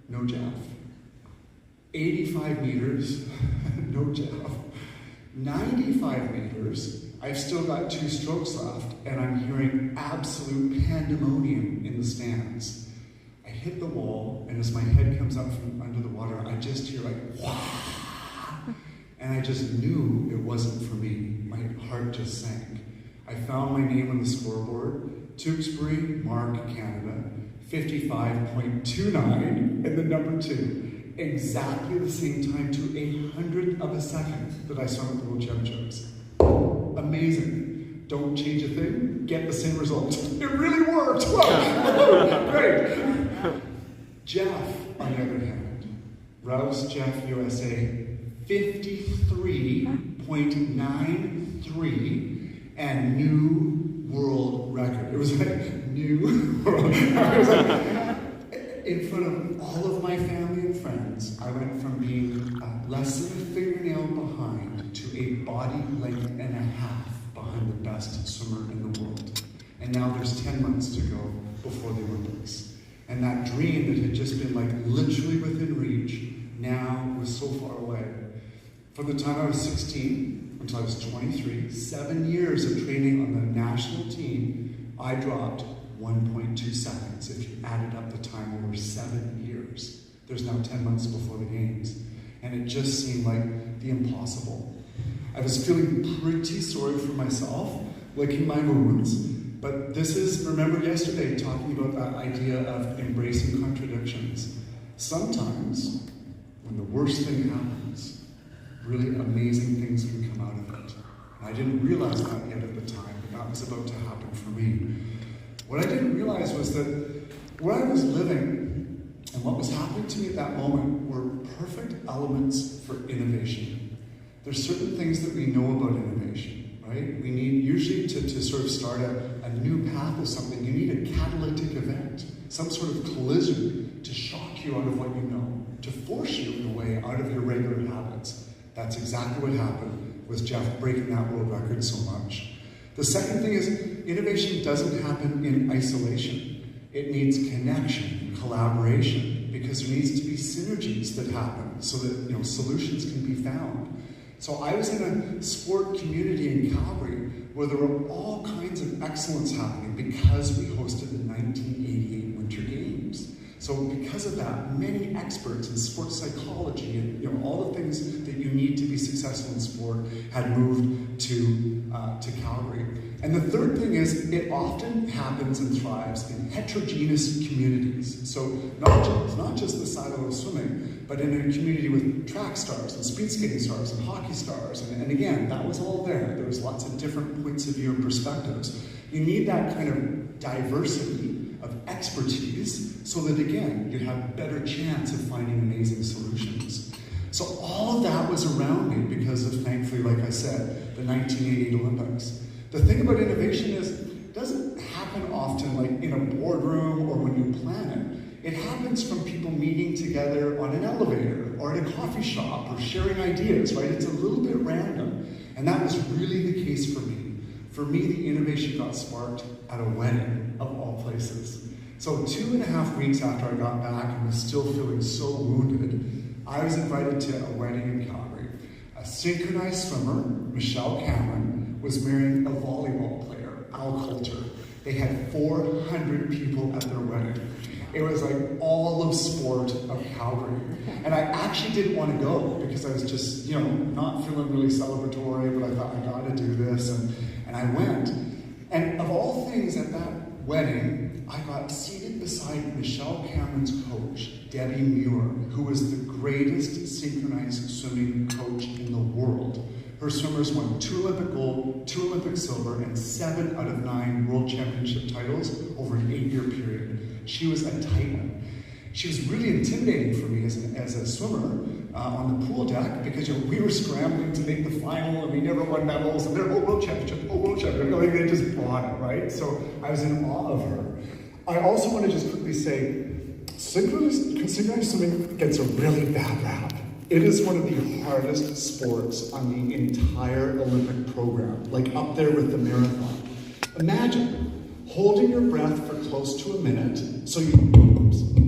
no Jeff. 85 meters, no Jeff. 95 meters, I've still got 2 strokes left, and I'm hearing absolute pandemonium in the stands. I hit the wall, and as my head comes up from under the water, I just hear wah! And I just knew it wasn't for me. My heart just sank. I found my name on the scoreboard, Tewksbury, Mark, Canada, 55.29, and the number 2. Exactly the same time to 100th of a second that I swam at the World Championships. Amazing. Don't change a thing, get the same result. It really worked. Whoa. Great. Jeff, on the other hand, Rouse Jeff USA, 53.93, and new world record. It was like new world. It was like, in front of all of my family and friends, I went from being less than a fingernail behind to a body length and a half behind the best swimmer in the world. And now there's 10 months to go before the Olympics. And that dream that had just been like literally within reach now was so far away. From the time I was 16 until I was 23, 7 years of training on the national team, I dropped 1.2 seconds if you added up the time over 7 years. There's now 10 months before the games. And it just seemed like the impossible. I was feeling pretty sorry for myself, licking my wounds. But this is, remember yesterday, talking about that idea of embracing contradictions. Sometimes, when the worst thing happens, really amazing things can come out of it. And I didn't realize that yet at the time, but that was about to happen for me. What I didn't realize was that where I was living and what was happening to me at that moment were perfect elements for innovation. There's certain things that we know about innovation, right? We need, usually to sort of start a new path of something, you need a catalytic event, some sort of collision to shock you out of what you know, to force you in a way out of your regular habits. That's exactly what happened with Jeff breaking that world record so much. The second thing is, innovation doesn't happen in isolation. It needs connection, collaboration, because there needs to be synergies that happen so that solutions can be found. So I was in a sport community in Calgary where there were all kinds of excellence happening because we hosted the 1988 Winter Games. So because of that, many experts in sports psychology and all the things that you need to be successful in sport had moved to Calgary. And the third thing is, it often happens and thrives in heterogeneous communities. So not just the silo of swimming, but in a community with track stars and speed skating stars and hockey stars. And again, that was all there. There was lots of different points of view and perspectives. You need that kind of diversity of expertise so that, again, you have a better chance of finding amazing solutions. So all of that was around me because of, thankfully, like I said, the 1988 Olympics. The thing about innovation is, it doesn't happen often like in a boardroom or when you plan it. It happens from people meeting together on an elevator or in a coffee shop or sharing ideas, right? It's a little bit random. And that was really the case for me. For me, the innovation got sparked at a wedding, of all places. So 2.5 weeks after I got back and was still feeling so wounded, I was invited to a wedding in Calgary. A synchronized swimmer, Michelle Cameron, was marrying a volleyball player, Al Coulter. They had 400 people at their wedding. It was like all of sport of Calgary. And I actually didn't want to go because I was just, not feeling really celebratory, but I thought, I gotta do this, and I went. And of all things at that wedding, I got seated beside Michelle Cameron's coach, Debbie Muir, who was the greatest synchronized swimming coach in the world. Her swimmers won 2 Olympic gold, 2 Olympic silver, and 7 out of 9 world championship titles over an 8-year period. She was a titan. She was really intimidating for me as a swimmer on the pool deck because we were scrambling to make the final and we never won medals and they're world championship. Like they just brought it, right? So I was in awe of her. I also want to just quickly say, synchronized swimming gets a really bad rap. It is one of the hardest sports on the entire Olympic program, like up there with the marathon. Imagine holding your breath for close to a minute, so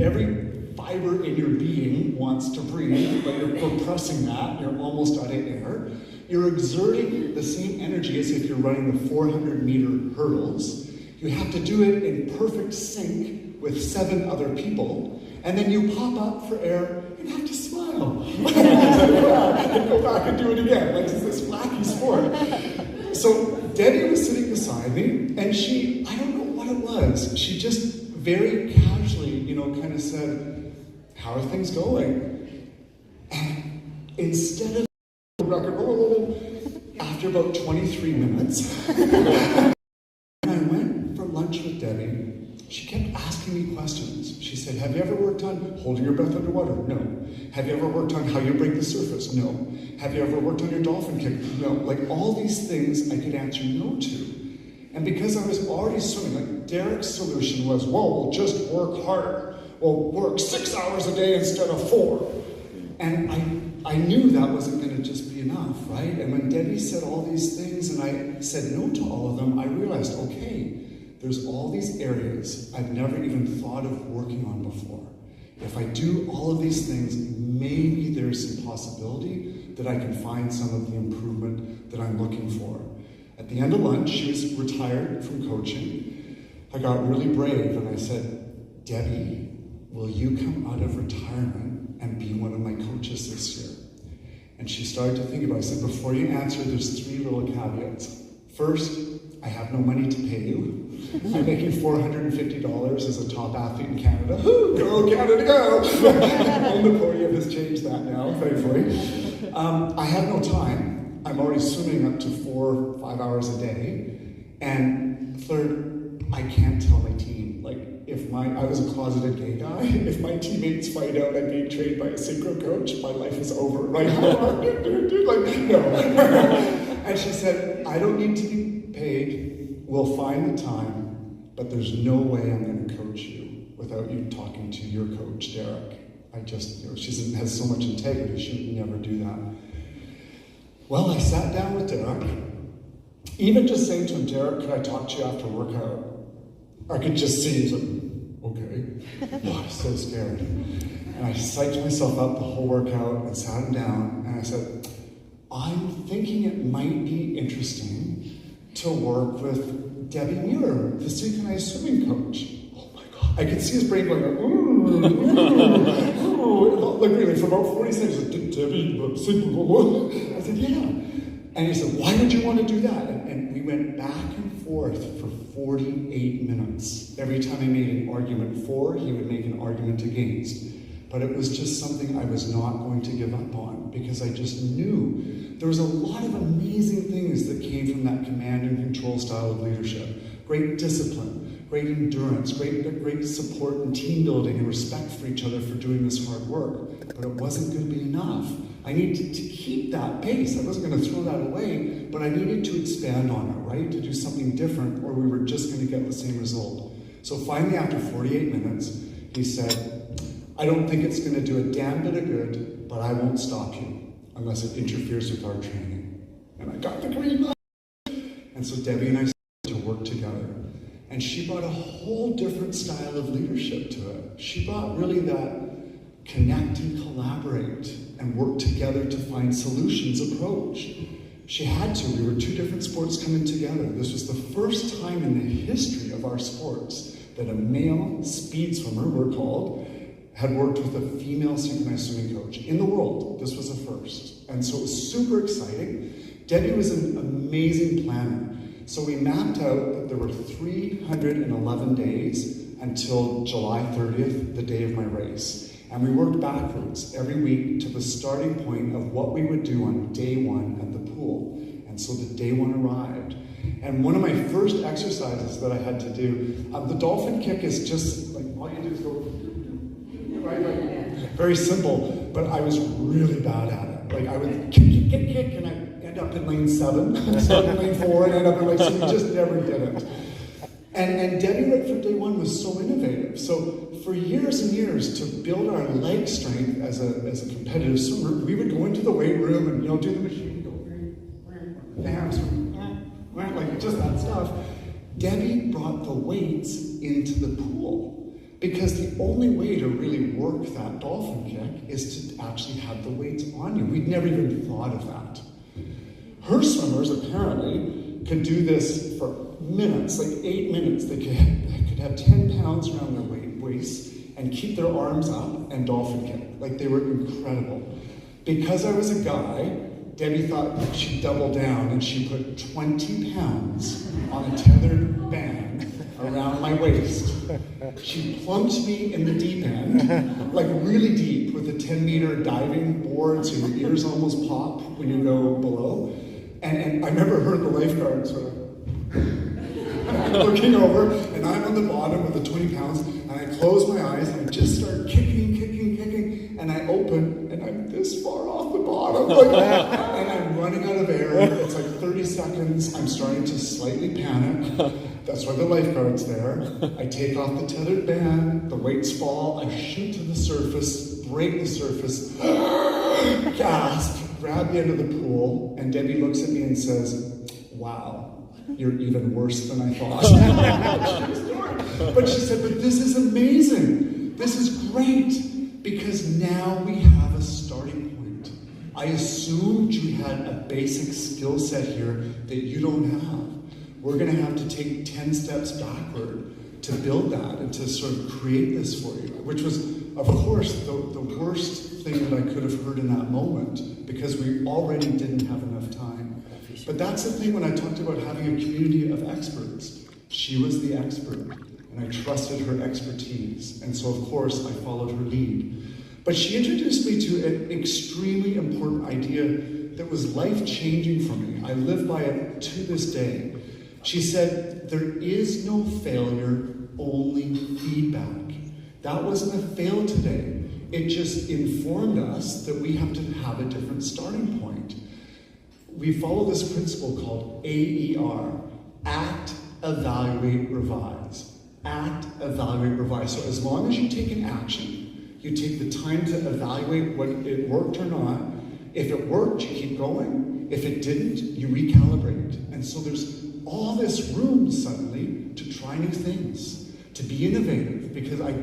every fiber in your being wants to breathe, but you're compressing that, you're almost out of air. You're exerting the same energy as if you're running the 400-meter hurdles. You have to do it in perfect sync with 7 other people, and then you pop up for air and have to smile. And go back and do it again, like it's this wacky sport. So Debbie was sitting beside me, and I don't know what it was, she just very casually, kind of said, how are things going? And instead of rock and roll, after about 23 minutes, I went for lunch with Debbie. She kept asking me questions. She said, have you ever worked on holding your breath underwater? No. Have you ever worked on how you break the surface? No. Have you ever worked on your dolphin kick? No. Like all these things I could answer no to. And because I was already swimming, like Derek's solution was, well, we'll just work harder. We'll work 6 hours a day instead of 4. And I knew that wasn't going to just be enough, right? And when Debbie said all these things and I said no to all of them, I realized, okay, there's all these areas I've never even thought of working on before. If I do all of these things, maybe there's some possibility that I can find some of the improvement that I'm looking for. At the end of lunch, she was retired from coaching. I got really brave and I said, Debbie, will you come out of retirement and be one of my coaches this year? And she started to think about it. I said, before you answer, there's 3 little caveats. First, I have no money to pay you. I'm making $450 as a top athlete in Canada. Go Canada, go! And the podium has changed that now, thankfully. I have no time. I'm already swimming up to 4 or 5 hours a day. And third, I can't tell my team. Like, I was a closeted gay guy. If my teammates find out I'm being trained by a synchro coach, my life is over. Right? Like, no. And she said, I don't need to be paid. We'll find the time, but there's no way I'm going to coach you without you talking to your coach, Derek. She has so much integrity, she would never do that. Well, I sat down with Derek. Even just saying to him, Derek, could I talk to you after workout? I could just see he's like, okay. Oh, I'm so scared. And I psyched myself up the whole workout and sat him down and I said, I'm thinking it might be interesting to work with Debbie Muir, the synchronized swimming coach. Oh my God. I could see his brain going, like really, for about 40 seconds, like, Debbie, I said, yeah. And he said, why would you want to do that? And we went back and forth for 48 minutes. Every time I made an argument for, he would make an argument against. But it was just something I was not going to give up on because I just knew there was a lot of amazing things that came from that command and control style of leadership. Great discipline, great endurance, great support and team building and respect for each other for doing this hard work. But it wasn't going to be enough. I needed to keep that pace. I wasn't going to throw that away, but I needed to expand on it, right? To do something different or we were just going to get the same result. So finally, after 48 minutes, he said, I don't think it's going to do a damn bit of good, but I won't stop you unless it interferes with our training. And I got the green light. And so Debbie and I started to work together. And she brought a whole different style of leadership to it. She brought really that connect and collaborate and work together to find solutions approach. She had to. We were 2 different sports coming together. This was the first time in the history of our sports that a male speed swimmer, we're called, had worked with a female synchronized swimming coach in the world. This was a first. And so it was super exciting. Debbie was an amazing planner. So we mapped out that there were 311 days until July 30th, the day of my race. And we worked backwards every week to the starting point of what we would do on day 1 at the pool. And so the day 1 arrived. And one of my first exercises that I had to do, the dolphin kick is just like, all you do is go, right? Like, very simple, but I was really bad at it. Like I would kick, and I'd end up in lane 7, start in lane 4, and end up in lane 6. We just never did it. And Debbie right from day 1 was so innovative. So for years and years, to build our leg strength as a competitive swimmer, we would go into the weight room and do the machine, go the hamstring, like just that stuff. Debbie brought the weights into the pool. Because the only way to really work that dolphin kick is to actually have the weights on you. We'd never even thought of that. Her swimmers apparently could do this for minutes, like 8 minutes. They could have 10 pounds around their waist and keep their arms up and dolphin kick. Like they were incredible. Because I was a guy, Debbie thought she'd double down and she put 20 pounds on a tethered band around my waist. She plumped me in the deep end, like really deep, with a 10-meter diving board so your ears almost pop when you go below. And I remember her, the lifeguard, sort of looking over, and I'm on the bottom with the 20 pounds, and I close my eyes, and I just start kicking, and I open, this far off the bottom. Like, and I'm running out of air. It's like 30 seconds. I'm starting to slightly panic. That's why the lifeguard's there. I take off the tethered band, the weights fall, I shoot to the surface, break the surface, gasp, grab the end of the pool, and Debbie looks at me and says, wow, you're even worse than I thought. But she said, but this is amazing. This is great, because now we have a starting point. I assumed you had a basic skill set here that you don't have. We're going to have to take 10 steps backward to build that and to sort of create this for you, which was, of course, the worst thing that I could have heard in that moment, because we already didn't have enough time. But that's the thing when I talked about having a community of experts. She was the expert, and I trusted her expertise, and so of course I followed her lead. But she introduced me to an extremely important idea that was life-changing for me. I live by it to this day. She said, there is no failure, only feedback. That wasn't a fail today. It just informed us that we have to have a different starting point. We follow this principle called AER, act, evaluate, revise. Act, evaluate, revise. So as long as you take an action, you take the time to evaluate whether it worked or not. If it worked, you keep going. If it didn't, you recalibrate. And so there's all this room suddenly to try new things, to be innovative, because I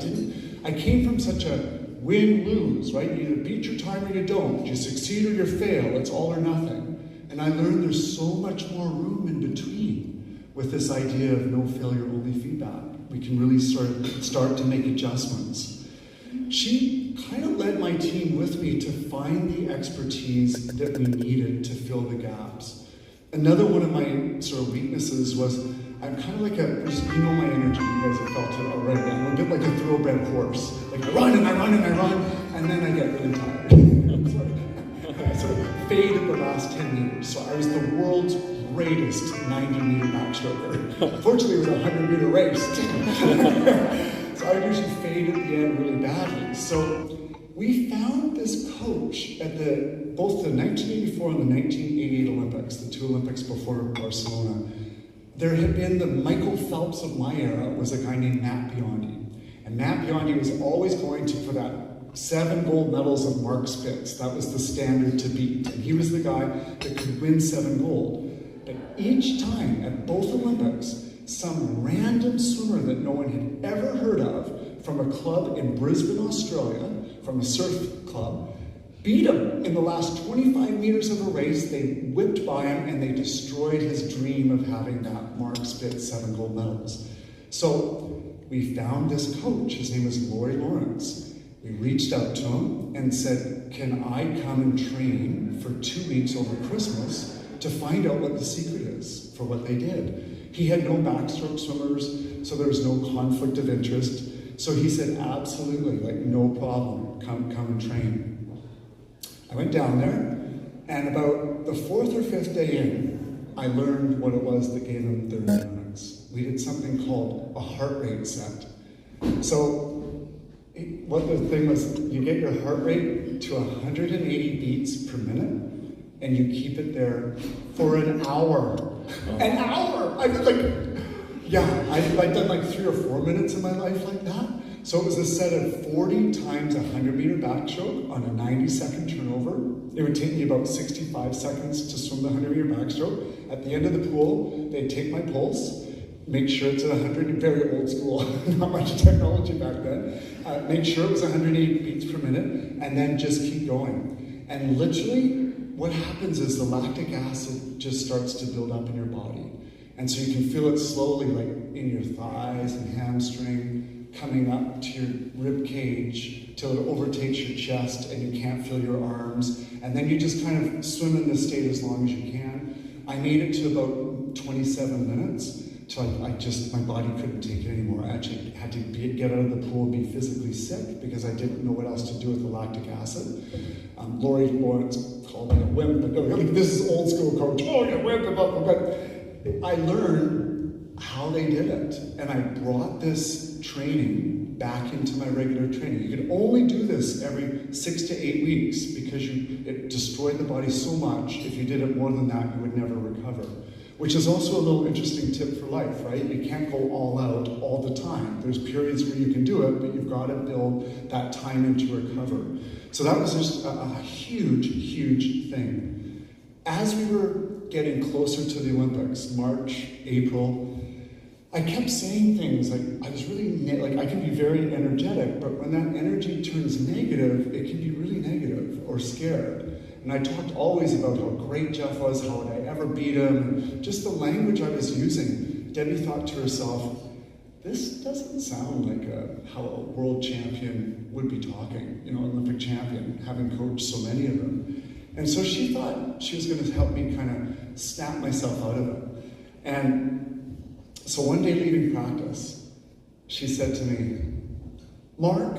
came from such a win-lose, right? You either beat your time or you don't. You succeed or you fail. It's all or nothing. And I learned there's so much more room in between with this idea of no failure, only feedback. We can really start to make adjustments. She kind of led my team with me to find the expertise that we needed to fill the gaps. Another one of my sort of weaknesses was I'm kind of like you know my energy, you guys have felt it already. I'm a bit like a thoroughbred horse. Like I run and I run and I run, and then I get really tired. I sort of faded the last 10 years. So I was the world's greatest 90-meter backstroker. Fortunately, it was a 100-meter race. So I usually fade at the end really badly. So we found this coach at both the 1984 and the 1988 Olympics, the two Olympics before Barcelona. There had been the Michael Phelps of my era was a guy named Matt Biondi. And Matt Biondi was always going for that 7 gold medals of Mark Spitz. That was the standard to beat. And he was the guy that could win 7 gold. But each time at both Olympics, some random swimmer that no one had ever heard of from a club in Brisbane, Australia, from a surf club, beat him in the last 25 meters of a race. They whipped by him and they destroyed his dream of having that Mark Spitz 7 gold medals. So we found this coach. His name was Laurie Lawrence. We reached out to him and said, can I come and train for 2 weeks over Christmas to find out what the secret is for what they did? He had no backstroke swimmers, so there was no conflict of interest. So he said, absolutely, like no problem, come and train. I went down there, and about the 4th or 5th day in, I learned what it was that gave them their endurance. We did something called a heart rate set. So what the thing was, you get your heart rate to 180 beats per minute, and you keep it there for an hour. An hour! I've done like 3 or 4 minutes in my life like that. So it was a set of 40 times 100-meter backstroke on a 90-second turnover. It would take me about 65 seconds to swim the 100-meter backstroke. At the end of the pool, they'd take my pulse, make sure it's at 100, very old school, not much technology back then. Make sure it was 180 beats per minute, and then just keep going. And literally, what happens is the lactic acid just starts to build up in your body. And so you can feel it slowly, like in your thighs and hamstring, coming up to your rib cage till it overtakes your chest and you can't feel your arms. And then you just kind of swim in this state as long as you can. I made it to about 27 minutes till my body couldn't take it anymore. I actually had to get out of the pool and be physically sick because I didn't know what else to do with the lactic acid. Laurie Lawrence called me a wimp, but no, this is old school coach. Oh, you're a wimp, but I learned how they did it, and I brought this training back into my regular training. You could only do this every 6 to 8 weeks because it destroyed the body so much. If you did it more than that, you would never recover. Which is also a little interesting tip for life, right? You can't go all out all the time. There's periods where you can do it, but you've got to build that time in to recover. So that was just a huge, huge thing. As we were getting closer to the Olympics, March, April, I kept saying things like, I was really, I can be very energetic, but when that energy turns negative, it can be really negative or scared. And I talked always about how great Jeff was, how would I ever beat him, and just the language I was using. Debbie thought to herself, this doesn't sound like how a world champion would be talking, Olympic champion, having coached so many of them. And so she thought she was going to help me kind of snap myself out of it. And so one day leaving practice, she said to me, Mark,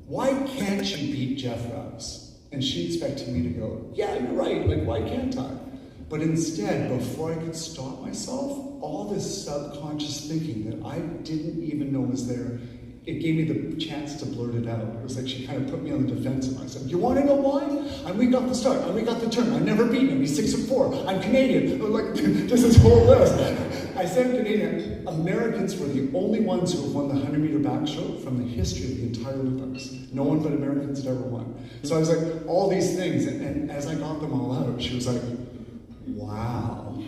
why can't you beat Jeff Rouse? And she expected me to go, yeah, you're right, why can't I? But instead, before I could stop myself, all this subconscious thinking that I didn't even know was there, it gave me the chance to blurt it out. It was like she kind of put me on the defensive. I said, you want to know why? And we got the start, and we got the turn. I've never beaten him. He's 6'4". I'm Canadian. Just this whole list. I said Canadian. Americans were the only ones who have won the 100-meter backstroke from the history of the entire Olympics. No one but Americans had ever won. So I was like, all these things. And as I got them all out, she was like, wow,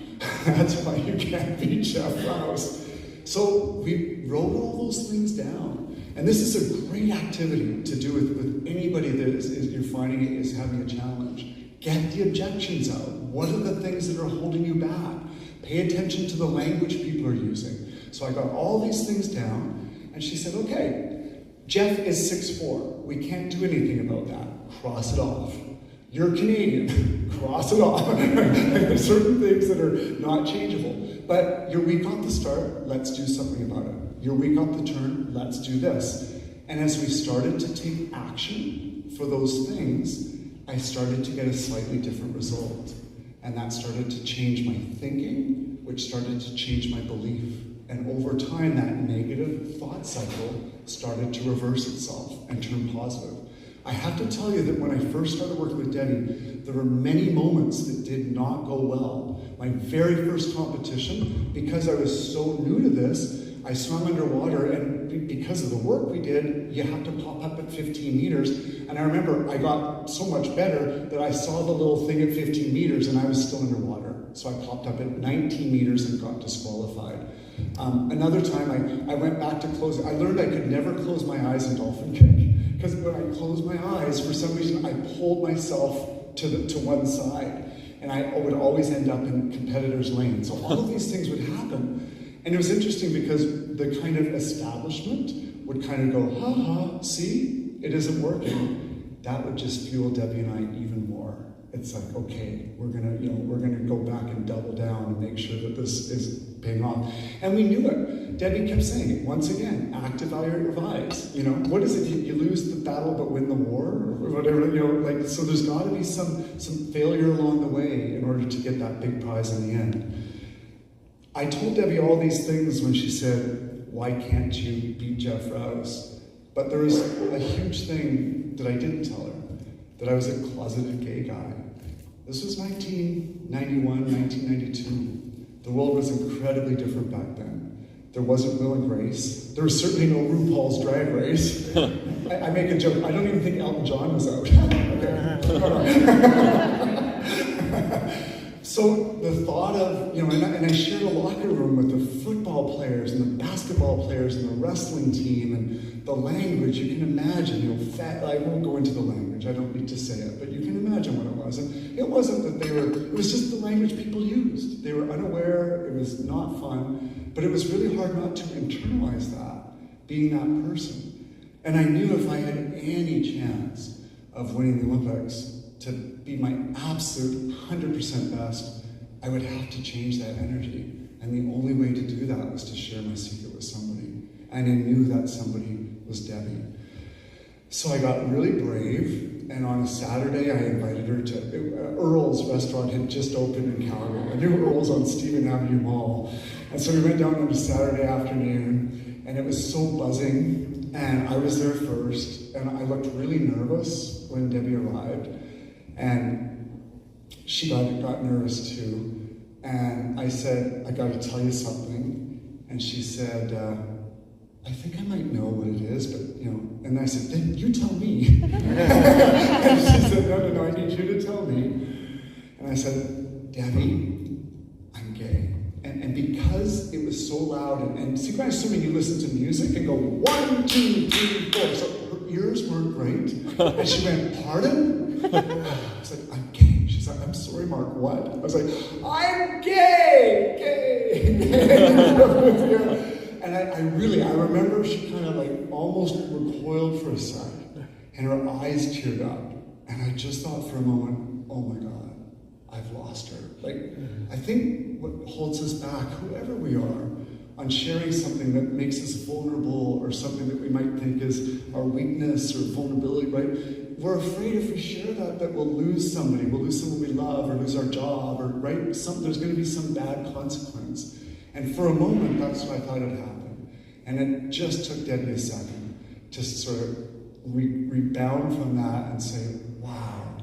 that's why you can't beat Jeff Rouse. So we wrote all those things down. And this is a great activity to do with anybody that you're finding is having a challenge. Get the objections out. What are the things that are holding you back? Pay attention to the language people are using. So I got all these things down, and she said, okay, Jeff is 6'4". We can't do anything about that. Cross it off. You're Canadian. Cross it off. There's certain things that are not changeable. But you're weak off the start, let's do something about it. You're weak off the turn, let's do this. And as we started to take action for those things, I started to get a slightly different result. And that started to change my thinking, which started to change my belief. And over time, that negative thought cycle started to reverse itself and turn positive. I have to tell you that when I first started working with Debbie, there were many moments that did not go well. My very first competition, because I was so new to this, I swam underwater, and because of the work we did, you have to pop up at 15 meters. And I remember I got so much better that I saw the little thing at 15 meters and I was still underwater. So I popped up at 19 meters and got disqualified. Another time I went back to close, I learned I could never close my eyes in dolphin kick. Because when I closed my eyes, for some reason, I pulled myself to one side. And I would always end up in competitors' lane. So all of these things would happen. And it was interesting because the kind of establishment would kind of go, ha ha, see, it isn't working. That would just fuel Debbie and I even more. It's like, okay, we're gonna go back and double down and make sure that this is paying off. And we knew it. Debbie kept saying it once again, act, evaluate, revise. What is it? You lose the battle but win the war, or whatever. So there's got to be some failure along the way in order to get that big prize in the end. I told Debbie all these things when she said, why can't you beat Jeff Rouse? But there was a huge thing that I didn't tell her, that I was a closeted gay guy. This was 1991, 1992. The world was incredibly different back then. There wasn't Will and Grace. There was certainly no RuPaul's Drag Race. I make a joke. I don't even think Elton John was out. So the thought of, and I shared a locker room with the football players and the basketball players and the wrestling team, and the language, you can imagine, I won't go into the language, I don't need to say it, but you can imagine what it was. And it wasn't that it was just the language people used. They were unaware, it was not fun, but it was really hard not to internalize that, being that person. And I knew if I had any chance of winning the Olympics, to be my absolute 100% best, I would have to change that energy. And the only way to do that was to share my secret with somebody. And I knew that somebody was Debbie. So I got really brave, and on a Saturday I invited her to, Earl's restaurant had just opened in Calgary. I knew Earl's on Stephen Avenue Mall. And so we went down on a Saturday afternoon, and it was so buzzing. And I was there first, and I looked really nervous when Debbie arrived, and she got nervous too. And I said, I got to tell you something. And she said, I think I might know what it is, but and I said, then you tell me. And she said, no, I need you to tell me. And I said, Debbie, I'm gay. And because it was so loud, and see, I'm assuming you listen to music and go 1, 2, 3, 4. So her ears weren't great. And she went, pardon? I was like, I'm gay. She's like, I'm sorry, Mark, what? I was like, I'm gay. And I remember she kind of like almost recoiled for a second, and her eyes teared up. And I just thought for a moment, oh my God, I've lost her. Like, I think what holds us back, whoever we are, on sharing something that makes us vulnerable or something that we might think is our weakness or vulnerability, right? We're afraid if we share that we'll lose somebody, we'll lose someone we love, or lose our job, or right? There's going to be some bad consequence. And for a moment, that's what I thought had happened. And it just took Debbie a second to sort of rebound from that and say, wow,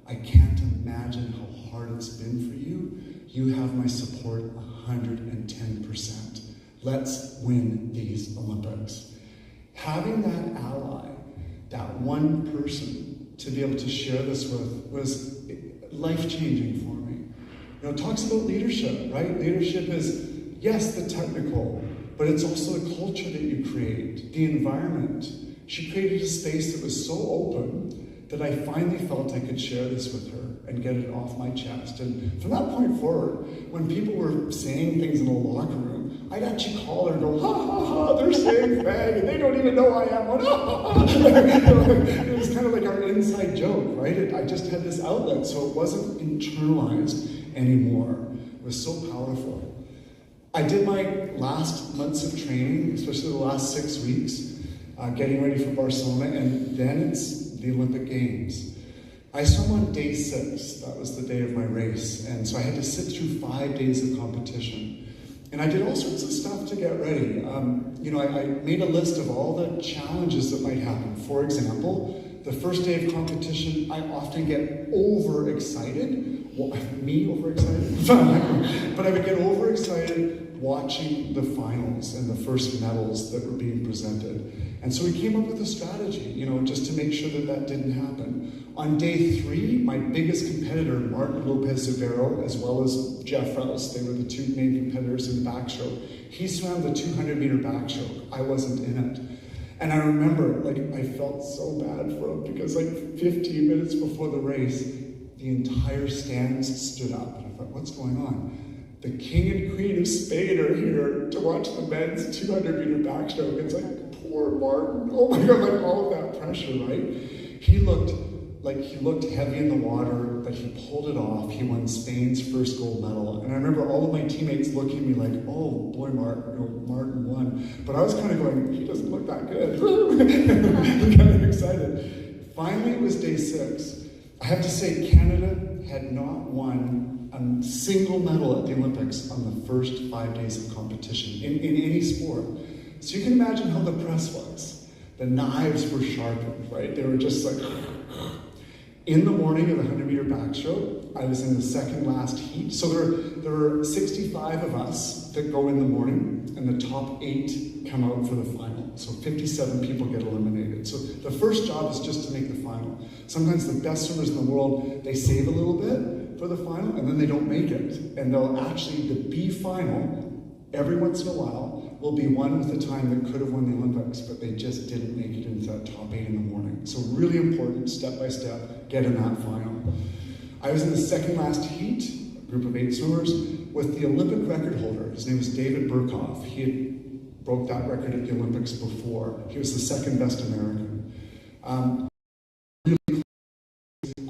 I can't imagine how hard it's been for you. You have my support 110%. Let's win these Olympics. Having that ally, that one person to be able to share this with was life-changing for me. It talks about leadership, right? Leadership is, yes, the technical, but it's also the culture that you create, the environment. She created a space that was so open that I finally felt I could share this with her and get it off my chest. And from that point forward, when people were saying things in the locker room, I'd actually call her and go, ha ha ha, they're saying fag, and they don't even know I am one. It was kind of like our inside joke, right? I just had this outlet, so it wasn't internalized anymore. It was so powerful. I did my last months of training, especially the last 6 weeks, getting ready for Barcelona, and then it's the Olympic Games. I swam on day 6, that was the day of my race, and so I had to sit through 5 days of competition. And I did all sorts of stuff to get ready. I made a list of all the challenges that might happen. For example, the first day of competition, I often get overexcited. Well, me overexcited? But I would get overexcited watching the finals and the first medals that were being presented. And so we came up with a strategy, just to make sure that didn't happen. On day 3, my biggest competitor, Martin Lopez-Rivero, as well as Jeff Rouse, they were the 2 main competitors in the backstroke. He swam the 200-meter backstroke. I wasn't in it. And I remember, I felt so bad for him because 15 minutes before the race, the entire stands stood up. And I thought, what's going on? The king and queen of Spain are here to watch the men's 200-meter backstroke. It's poor Martin. Oh my God, all of that pressure, right? He looked heavy in the water, but he pulled it off. He won Spain's first gold medal. And I remember all of my teammates looking at me like, oh boy, Martin won. But I was kind of going, he doesn't look that good. I'm kind of excited. Finally, it was day 6. I have to say, Canada had not won a single medal at the Olympics on the first 5 days of competition in any sport. So you can imagine how the press was. The knives were sharpened, right? They were just in the morning of the 100-meter backstroke, I was in the second last heat. So there were 65 of us that go in the morning, and the top 8 come out for the final. So 57 people get eliminated. So the first job is just to make the final. Sometimes the best swimmers in the world, they save a little bit for the final, and then they don't make it. And they'll actually, the B final, every once in a while, will be one with a time that could have won the Olympics, but they just didn't make it into that top 8 in the morning. So really important, step by step, get in that final. I was in the second last heat, a group of 8 swimmers, with the Olympic record holder. His name was David Burkhoff. He had broke that record at the Olympics before. He was the second best American.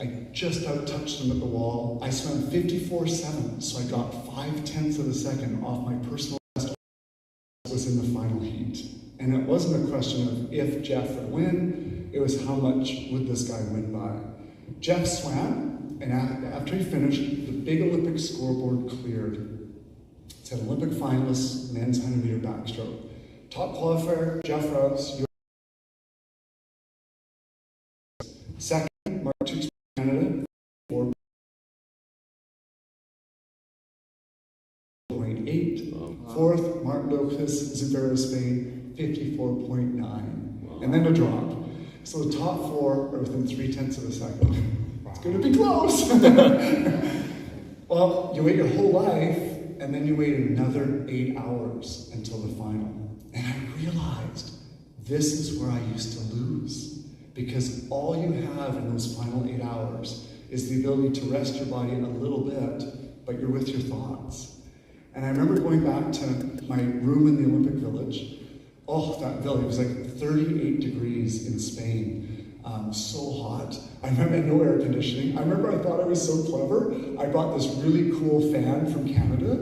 I just out-touched him at the wall. I swam 54.7, so I got 0.5 of a second off my personal best. Was in the final heat. And it wasn't a question of if Jeff would win, it was how much would this guy win by. Jeff swam, and after he finished, the big Olympic scoreboard cleared. It said Olympic finalists, men's 100-meter backstroke. Top qualifier, Jeff Rouse, Fourth, Mark Lopez, Zubero, Spain, 54.9. And then a drop. So the top four are within 0.3 of a second. It's going to be close. Well, you wait your whole life, and then you wait another 8 hours until the final. And I realized this is where I used to lose. Because all you have in those final 8 hours is the ability to rest your body a little bit, but you're with your thoughts. And I remember going back to my room in the Olympic Village. Oh, that village, it was like 38 degrees in Spain. So hot. I remember no air conditioning. I remember I thought I was so clever. I bought this really cool fan from Canada,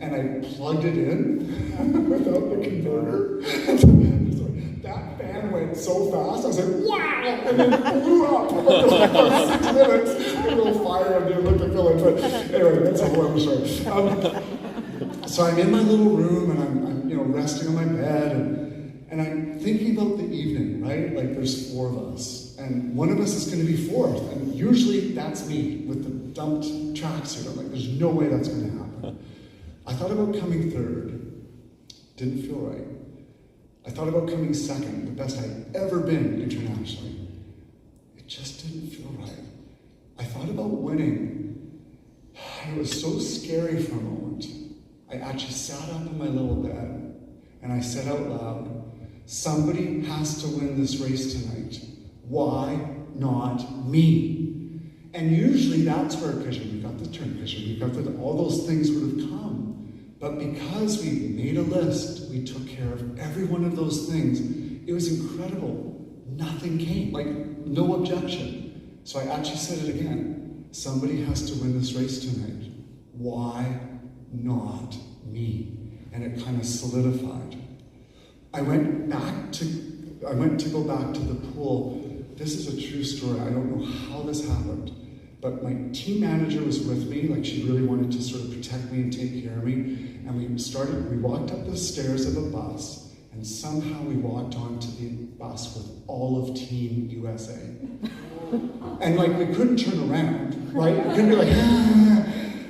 and I plugged it in without the converter. That fan went so fast, I was like, wow! And then it blew up for like 6 minutes. A little fire on the Olympic Village. But anyway, that's a whole other story. So I'm in my little room, and I'm resting on my bed, and I'm thinking about the evening, right? Like there's 4 of us, and one of us is going to be 4th, and usually that's me with the dumped tracksuit. I'm like, there's no way that's going to happen. I thought about coming 3rd. Didn't feel right. I thought about coming 2nd, the best I'd ever been internationally. It just didn't feel right. I thought about winning. It was so scary for a moment. I actually sat up in my little bed, and I said out loud, somebody has to win this race tonight. Why not me? And usually that's where, because we got the turn cushion, we got all those things would have come. But because we made a list, we took care of every one of those things. It was incredible. Nothing came, like no objection. So I actually said it again. Somebody has to win this race tonight. Why not me? And it kind of solidified. I went to go back to the pool. This is a true story. I don't know how this happened. But my team manager was with me, like she really wanted to sort of protect me and take care of me. And we walked up the stairs of a bus, and somehow we walked onto the bus with all of Team USA. And like we couldn't turn around, right? We couldn't be like, ah.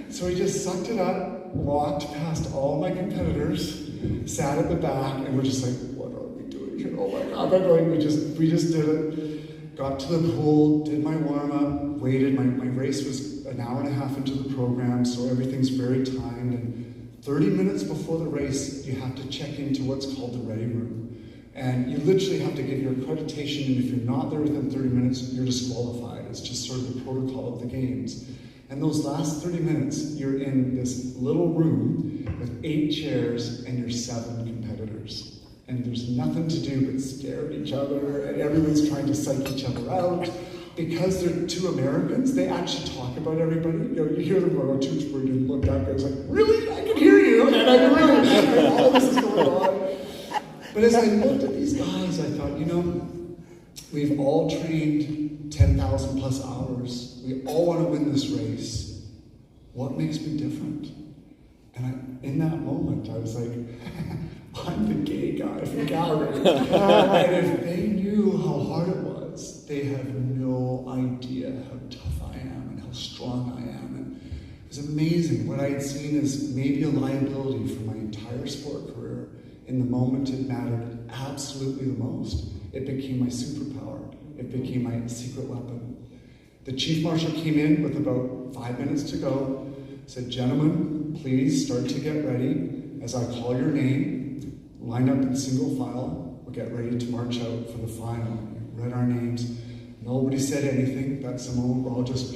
So we just sucked it up, walked past all my competitors, sat at the back, and we're just like, what are we doing here? Oh my God, we just did it. Got to the pool, did my warm-up, waited. My race was an hour and a half into the program, so everything's very timed. And 30 minutes before the race, you have to check into what's called the ready room. And you literally have to give your accreditation, and if you're not there within 30 minutes, you're disqualified. It's just sort of the protocol of the games. And those last 30 minutes, you're in this little room with 8 chairs and you're 7 competitors. And there's nothing to do but stare at each other, and everyone's trying to psych each other out. Because they're 2 Americans, they actually talk about everybody. You hear them go, "Toots, where you look up," and it's like, really? I can hear you, and I can really, all this is going on. But as I looked at these guys, I thought, we've all trained 10,000 plus hours. We all want to win this race. What makes me different? And in that moment, I was like, I'm the gay guy from Calgary. And if they knew how hard it was, they have no idea how tough I am and how strong I am. And it was amazing. What I had seen is maybe a liability for my entire sport career. In the moment it mattered absolutely the most, it became my superpower. It became my secret weapon. The chief marshal came in with about 5 minutes to go, said, "Gentlemen, please start to get ready. As I call your name, line up in single file. We'll get ready to march out for the final." We read our names. Nobody said anything. That's the moment we're all just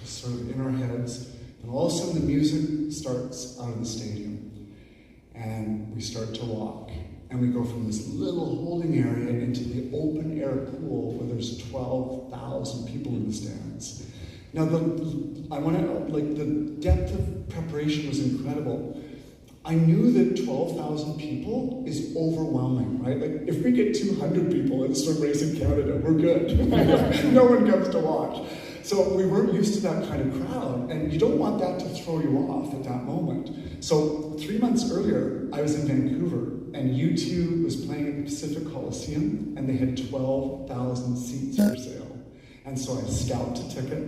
sort of in our heads. And all of a sudden the music starts out of the stadium. And we start to walk. And we go from this little holding area into the open air pool where there's 12,000 people in the stands. Now, the depth of preparation was incredible. I knew that 12,000 people is overwhelming, right? Like, if we get 200 people in swim race in Canada, we're good. No one comes to watch. So we weren't used to that kind of crowd, and you don't want that to throw you off at that moment. So 3 months earlier, I was in Vancouver, and U2 was playing at the Pacific Coliseum, and they had 12,000 seats for sale. And so I scalped a ticket,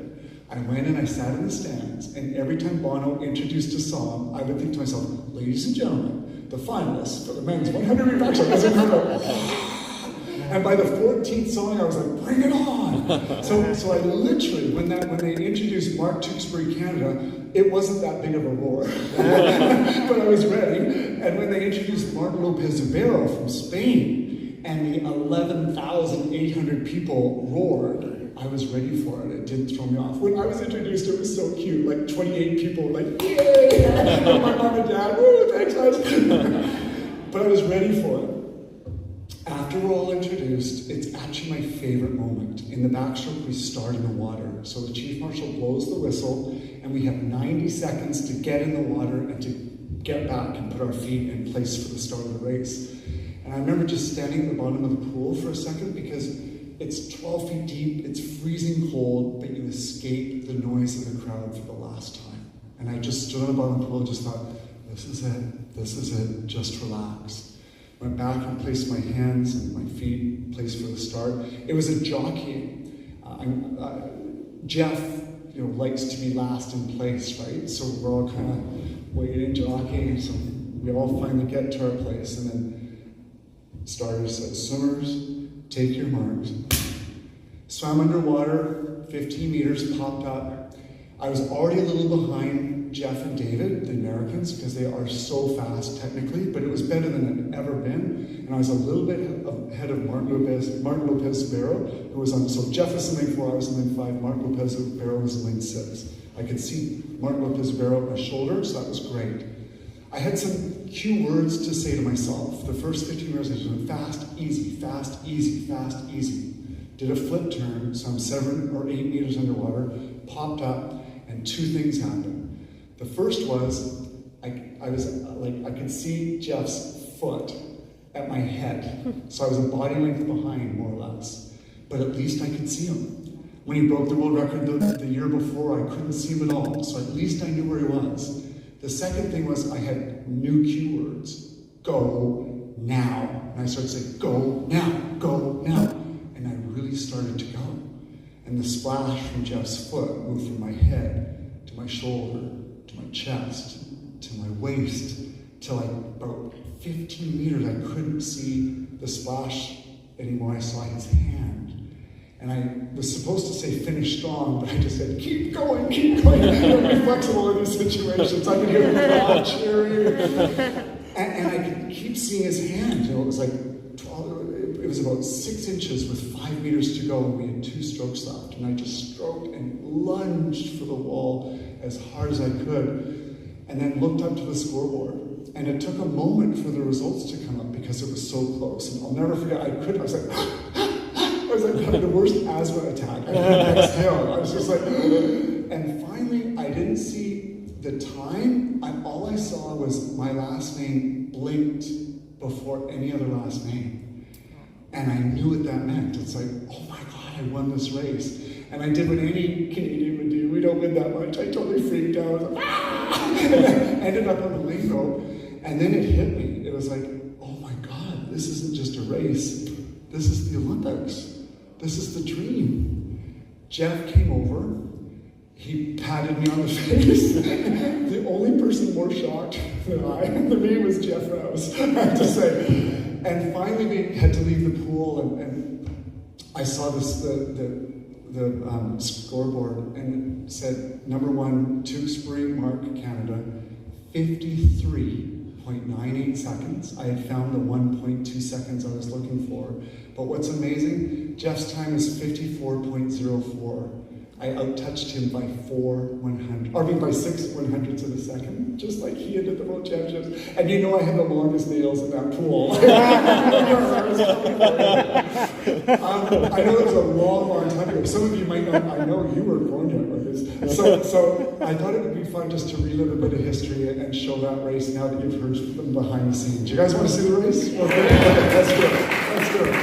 I went and I sat in the stands, and every time Bono introduced a song, I would think to myself, ladies and gentlemen, the finalists for the men's 100 meter back jump. And by the 14th song, I was like, bring it on! So I literally, when they introduced Mark Tewksbury Canada, it wasn't that big of a roar. But I was ready. And when they introduced Martin Lopez Ribeiro from Spain, and the 11,800 people roared, I was ready for it. It didn't throw me off. When I was introduced, it was so cute. Like 28 people were like, yay! My mom and dad, woo, thanks, guys. But I was ready for it. After we're all introduced, it's actually my favorite moment. In the backstroke, we start in the water. So the chief marshal blows the whistle, and we have 90 seconds to get in the water and to get back and put our feet in place for the start of the race. And I remember just standing at the bottom of the pool for a second because it's 12 feet deep, it's freezing cold, but you escape the noise of the crowd for the last time. And I just stood on the bottom of the pool and just thought, this is it, just relax. Went back and placed my hands and my feet placed for the start. It was a jockeying. Jeff, likes to be last in place, right? So we're all kind of waiting, jockeying. So we all finally get to our place, and then starter said, "Swimmers, take your marks." Swam underwater, 15 meters, popped up. I was already a little behind Jeff and David, the Americans, because they are so fast technically, but it was better than it had ever been. And I was a little bit ahead of Martin Lopez Ribeiro, who was on, so Jeff was in lane 4, I was in lane 5, Martin Lopez Ribeiro was in lane 6. I could see Martin Lopez Ribeiro on my shoulder, so that was great. I had some cue words to say to myself. The first 15 minutes I was fast, easy, fast, easy, fast, easy. Did a flip turn, so I'm 7 or 8 meters underwater, popped up, and two things happened. The first was, I could see Jeff's foot at my head. So I was a body length behind, more or less. But at least I could see him. When he broke the world record the year before, I couldn't see him at all. So at least I knew where he was. The second thing was I had new cue words. Go now. And I started saying, go now, go now. And I really started to go. And the splash from Jeff's foot moved from my head to my shoulder, to my chest, to my waist, till about 15 meters, I couldn't see the splash anymore. I saw his hand. And I was supposed to say finish strong, but I just said, keep going, keep going. I'm flexible in these situations. I could hear the crowd cheering. And I could keep seeing his hand. It was like 12, it was about 6 inches with 5 meters to go, and we had 2 strokes left. And I just stroked and lunged for the wall as hard as I could, and then looked up to the scoreboard. And it took a moment for the results to come up because it was so close. And I'll never forget, I was like having the worst asthma attack. I couldn't exhale. I was just like, and finally, I didn't see the time. All I saw was my last name blinked before any other last name. And I knew what that meant. It's like, oh my God, I won this race. And I did what any Canadian would do. We don't win that much. I totally freaked out. I was like, ah! And I ended up on the lane rope. And then it hit me. It was like, oh my God, this isn't just a race. This is the Olympics. This is the dream. Jeff came over. He patted me on the face. The only person more shocked than me was Jeff Rouse, I have to say. And finally we had to leave the pool, and I saw the scoreboard, and it said number 1, Tewksbury, Mark, Canada, 53.98 seconds. I had found the 1.2 seconds I was looking for. But what's amazing, Jeff's time is 54.04. I outtouched him by 6 100ths of a second, just like he did at the World Championships. And I had the longest nails in that pool. I know it was a long time ago. Some of you might know, I know you were born yet with this. So I thought it would be fun just to relive a bit of history and show that race now that you've heard from behind the scenes. You guys want to see the race? Okay, let's do it. Let's do it.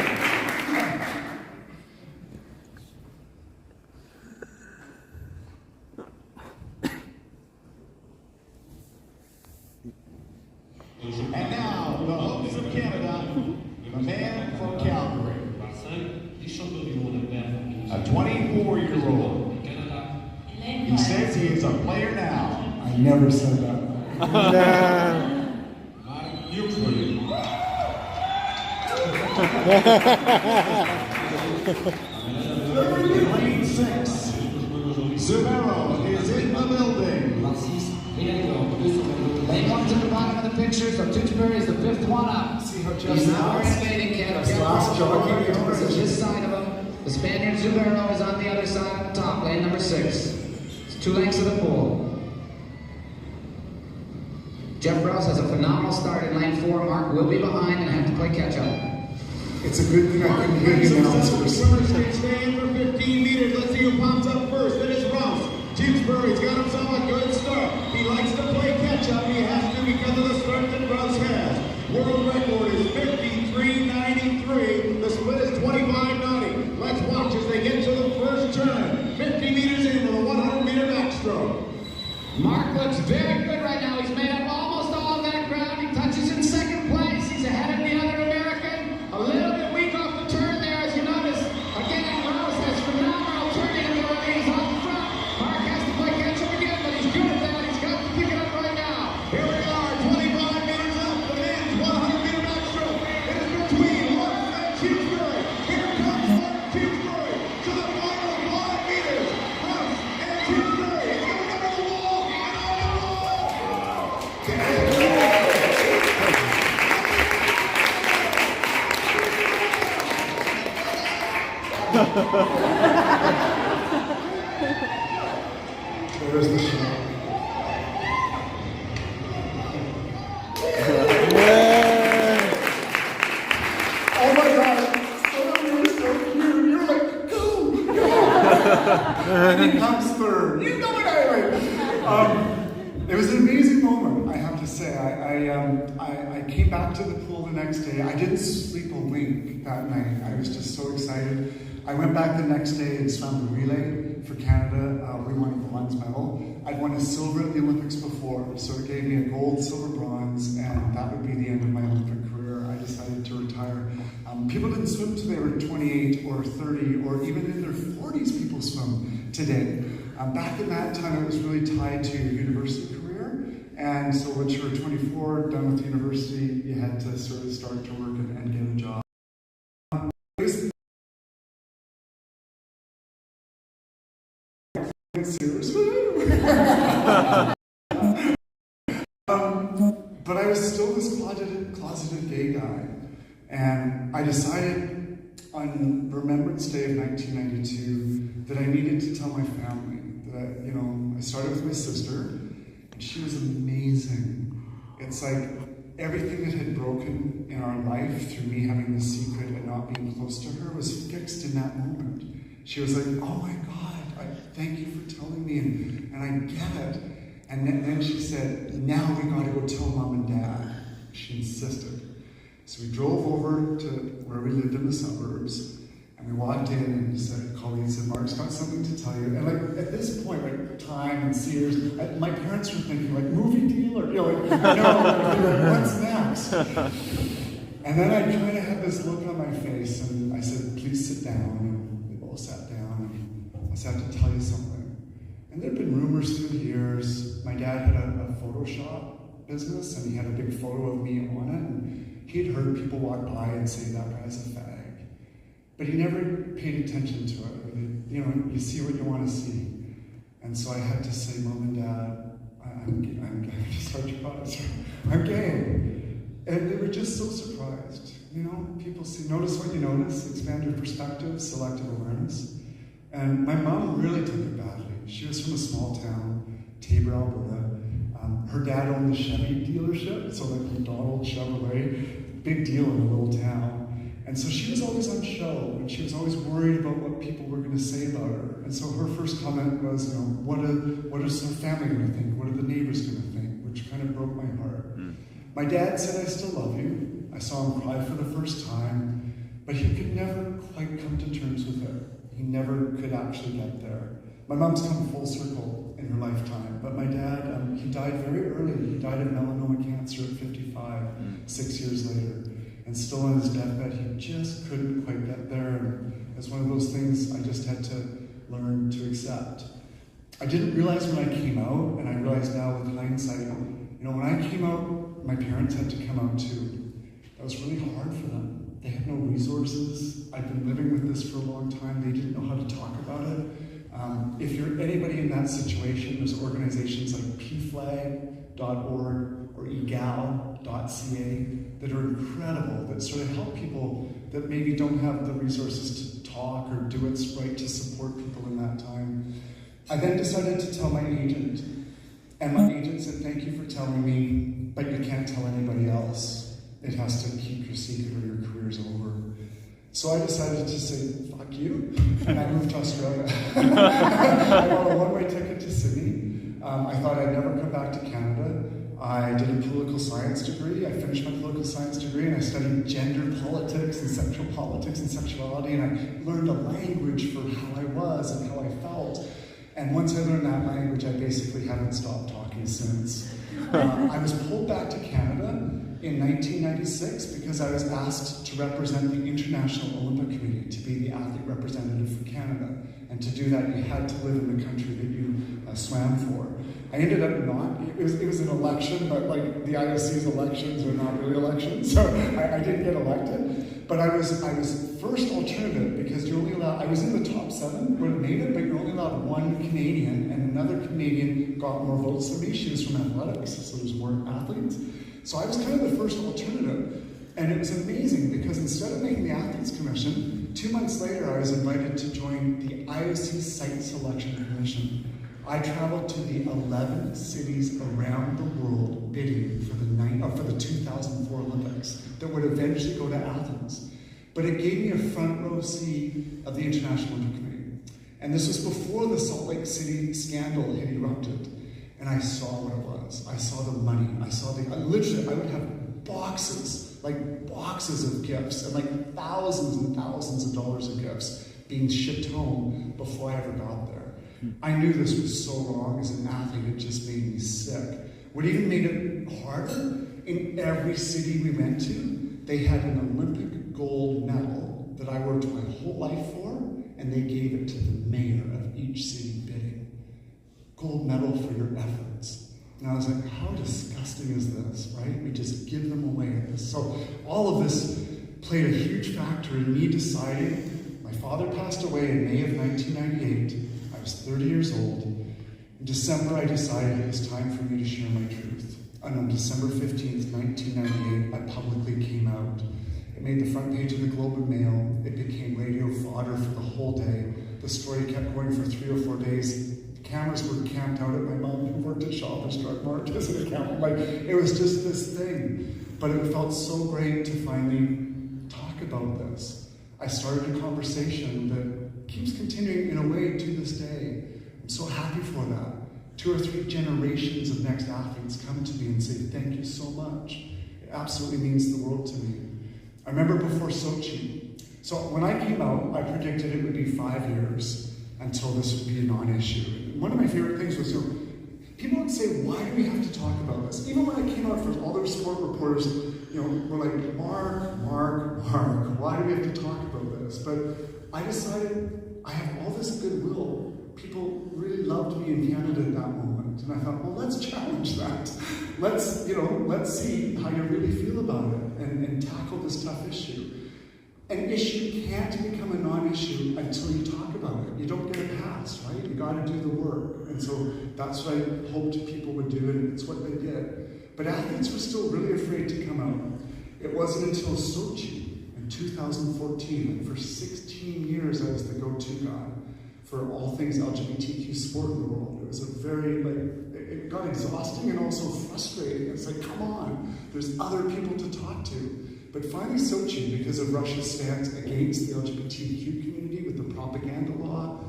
And now, the host of Canada, the man from Calgary, a 24-year-old. is a player now. I never said that. You're pretty. Lane 6. Zubero is in the building. Lane 1's at the bottom of the picture, so Tewksbury is the 5th one up. See how He's now wearing a skating cap. That's last jockey. Is this side of him. The Spaniard Zubero is on the other side at the top, lane number 6. It's 2 lengths of the pool. Jeff Rouse has a phenomenal start in lane 4. Mark will be behind and have to play catch up. It's a good thing I couldn't hear the announcers. Stay in for 15 meters. Let's see who pops up first. It is Rouse. Tewksbury's got himself a good start. He likes to play catch-up. He has to because of the start that Rouse has. World record is 53.93. The split is 25.90. Let's watch as they get to the first turn. 50 meters in with a 100-meter backstroke. Mark looks very good right now. He's made up almost all of that ground. He touches in second place. He's ahead of the other American. A little bit weak off the turn there, as you notice. Again, Rouse has phenomenal turning ability. He's on front. Mark has to play catch up again, but he's good at that. He's got to pick it up right now. Here we are, 25 meters up. The men's 100-meter backstroke. It is between Rouse and Tewksbury. Here comes Mark Tewksbury to the final 5 meters. Rouse and Tewksbury. He's going over the wall. There's the shot. Oh my gosh! So you were so cute. You were like, go! And he comes third. You know what it was an amazing moment, I have to say. I came back to the pool the next day. I didn't sleep a wink that night. I was just so excited. I went back the next day and swam the relay for Canada. We won a bronze medal. I'd won a silver at the Olympics before, so it gave me a gold, silver, bronze, and that would be the end of my Olympic career. I decided to retire. People didn't swim till they were 28 or 30, or even in their 40s people swim today. Back in that time, it was really tied to your university career, and so once you were 24, done with university, you had to sort of start to work and get a job. It was serious. But I was still this closeted gay guy, and I decided on Remembrance Day of 1992 that I needed to tell my family that, you know, I started with my sister, and she was amazing. It's like everything that had broken in our life through me having the secret and not being close to her was fixed in that moment. She was like, oh my God, I thank you for telling me, and I get it. And then she said, now we gotta go tell Mom and Dad. She insisted. So we drove over to where we lived in the suburbs, and we walked in and said, Colleen said, Mark's got something to tell you. And like at this point, like Time and Sears, my parents were thinking like movie deal or, you know, like, no, what's next? And then I kind of had this look on my face, and I said, please sit down. And they both sat down, and I said, I have to tell you something. And there had been rumors through the years. My dad had a Photoshop business, and he had a big photo of me on it. And he'd heard people walk by and say, that guy's a fag. But he never paid attention to it. You know, you see what you want to see. And so I had to say, Mom and Dad, I'm gay. Just start your eyes. I'm gay. And they were just so surprised. You know, people say, notice what you notice, expand your perspective, selective awareness. And my mom really took it badly. She was from a small town, Tabor, Alberta. Her dad owned the Chevy dealership, so like McDonald, Chevrolet, big deal in a little town. And so she was always on show, and she was always worried about what people were going to say about her. And so her first comment was, you know, what is her family going to think? What are the neighbors going to think? Which kind of broke my heart. My dad said, I still love you. I saw him cry for the first time, but he could never quite come to terms with it. He never could actually get there. My mom's come full circle in her lifetime, but my dad, he died very early. He died of melanoma cancer at 55, 6 years later. And still on his deathbed, he just couldn't quite get there. And it's one of those things I just had to learn to accept. I didn't realize when I came out, and I realize now with hindsight, when I came out, my parents had to come out too. That was really hard for them. They had no resources. I've been living with this for a long time. They didn't know how to talk about it. If you're anybody in that situation, there's organizations like pflag.org or egal.ca that are incredible, that sort of help people that maybe don't have the resources to talk or do what's right to support people in that time. I then decided to tell my agent, and my agent said, thank you for telling me, but you can't tell anybody else. It has to keep your secret or your career's over. So I decided to say, fuck you, and I moved to Australia. I got a one-way ticket to Sydney. I thought I'd never come back to Canada. I did a political science degree. I finished my political science degree, and I studied gender politics and sexual politics and sexuality, and I learned a language for how I was and how I felt. And once I learned that language, I basically haven't stopped talking since. I was pulled back to Canada in 1996 because I was asked to represent the International Olympic Committee, to be the athlete representative for Canada. And to do that, you had to live in the country that you swam for. I ended up not, it was an election, but like the IOC's elections are not really elections, so I didn't get elected. But I was first alternative because you're only allowed, I was in the top 7 where it made it, but you're only allowed one Canadian, and another Canadian got more votes than me. She was from athletics, so there's more athletes. So I was kind of the first alternative. And it was amazing because instead of making the Athletes Commission, 2 months later I was invited to join the IOC Site Selection Commission. I traveled to the 11 cities around the world bidding for the 2004 Olympics that would eventually go to Athens. But it gave me a front row seat of the International Olympic Committee. And this was before the Salt Lake City scandal had erupted. And I saw what it was. I saw the money. I would have boxes of gifts and like thousands and thousands of dollars of gifts being shipped home before I ever got there. I knew this was so wrong. As an athlete, it just made me sick. What even made it harder, in every city we went to, they had an Olympic gold medal that I worked my whole life for, and they gave it to the mayor of each city bidding. Gold medal for your efforts. And I was like, how disgusting is this, right? We just give them away. So all of this played a huge factor in me deciding. My father passed away in May of 1998. I was 30 years old. In December, I decided it was time for me to share my truth. And on December 15th, 1998, I publicly came out. It made the front page of the Globe and Mail. It became radio fodder for the whole day. The story kept going for 3 or 4 days. Cameras were camped out at my mom who worked at Shoppers Drug Mart as an accountant. It was just this thing. But it felt so great to finally talk about this. I started a conversation that keeps continuing in a way to this day. I'm so happy for that. 2 or 3 generations of next athletes come to me and say, thank you so much. It absolutely means the world to me. I remember before Sochi. So when I came out, I predicted it would be 5 years until this would be a non-issue. One of my favorite things was, people would say, why do we have to talk about this? Even when I came out, for all the sport reporters, were like, Mark, why do we have to talk about this? But I decided I have all this goodwill. People really loved me in Canada at that moment. And I thought, well, let's challenge that. Let's see how you really feel about it and tackle this tough issue. An issue can't become a non-issue until you talk about it. You don't get a pass, right? You got to do the work. And so that's what I hoped people would do, and it's what they did. But athletes were still really afraid to come out. It wasn't until Sochi in 2014, and for 16 years I was the go-to guy for all things LGBTQ sport in the world. It was a very, it got exhausting and also frustrating. It's like, come on, there's other people to talk to. But finally Sochi, because of Russia's stance against the LGBTQ community with the propaganda law,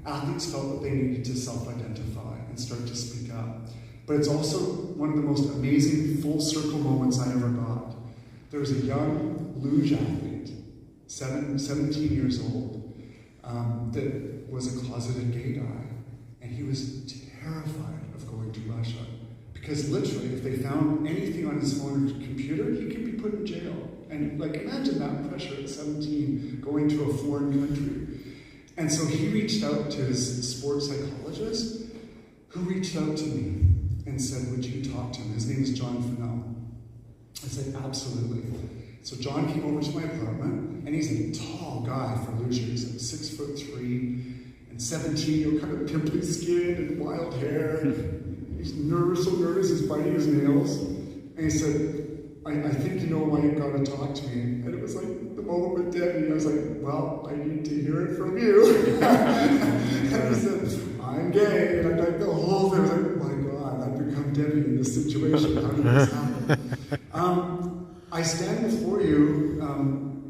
athletes felt that they needed to self-identify and start to speak up. But it's also one of the most amazing full circle moments I ever got. There was a young luge athlete, 17 years old, that was a closeted gay guy, and he was terrified of going to Russia. Because literally, if they found anything on his phone or computer, he could be put in jail. And imagine that pressure at 17, going to a foreign country. And so he reached out to his sports psychologist, who reached out to me and said, would you talk to him? His name is John Fennell. I said, absolutely. So John came over to my apartment, and he's a tall guy for Lucia. He's like 6'3" and 17, kind of pimply skin and wild hair. He's nervous, so nervous, he's biting his nails. And he said, I think you know why you gotta talk to me. And it was like the moment with Debbie. I was like, well, I need to hear it from you. And he said, I'm gay. And I the whole thing, I was like, oh my God, I've become Debbie in this situation. How did this happen? I stand before you,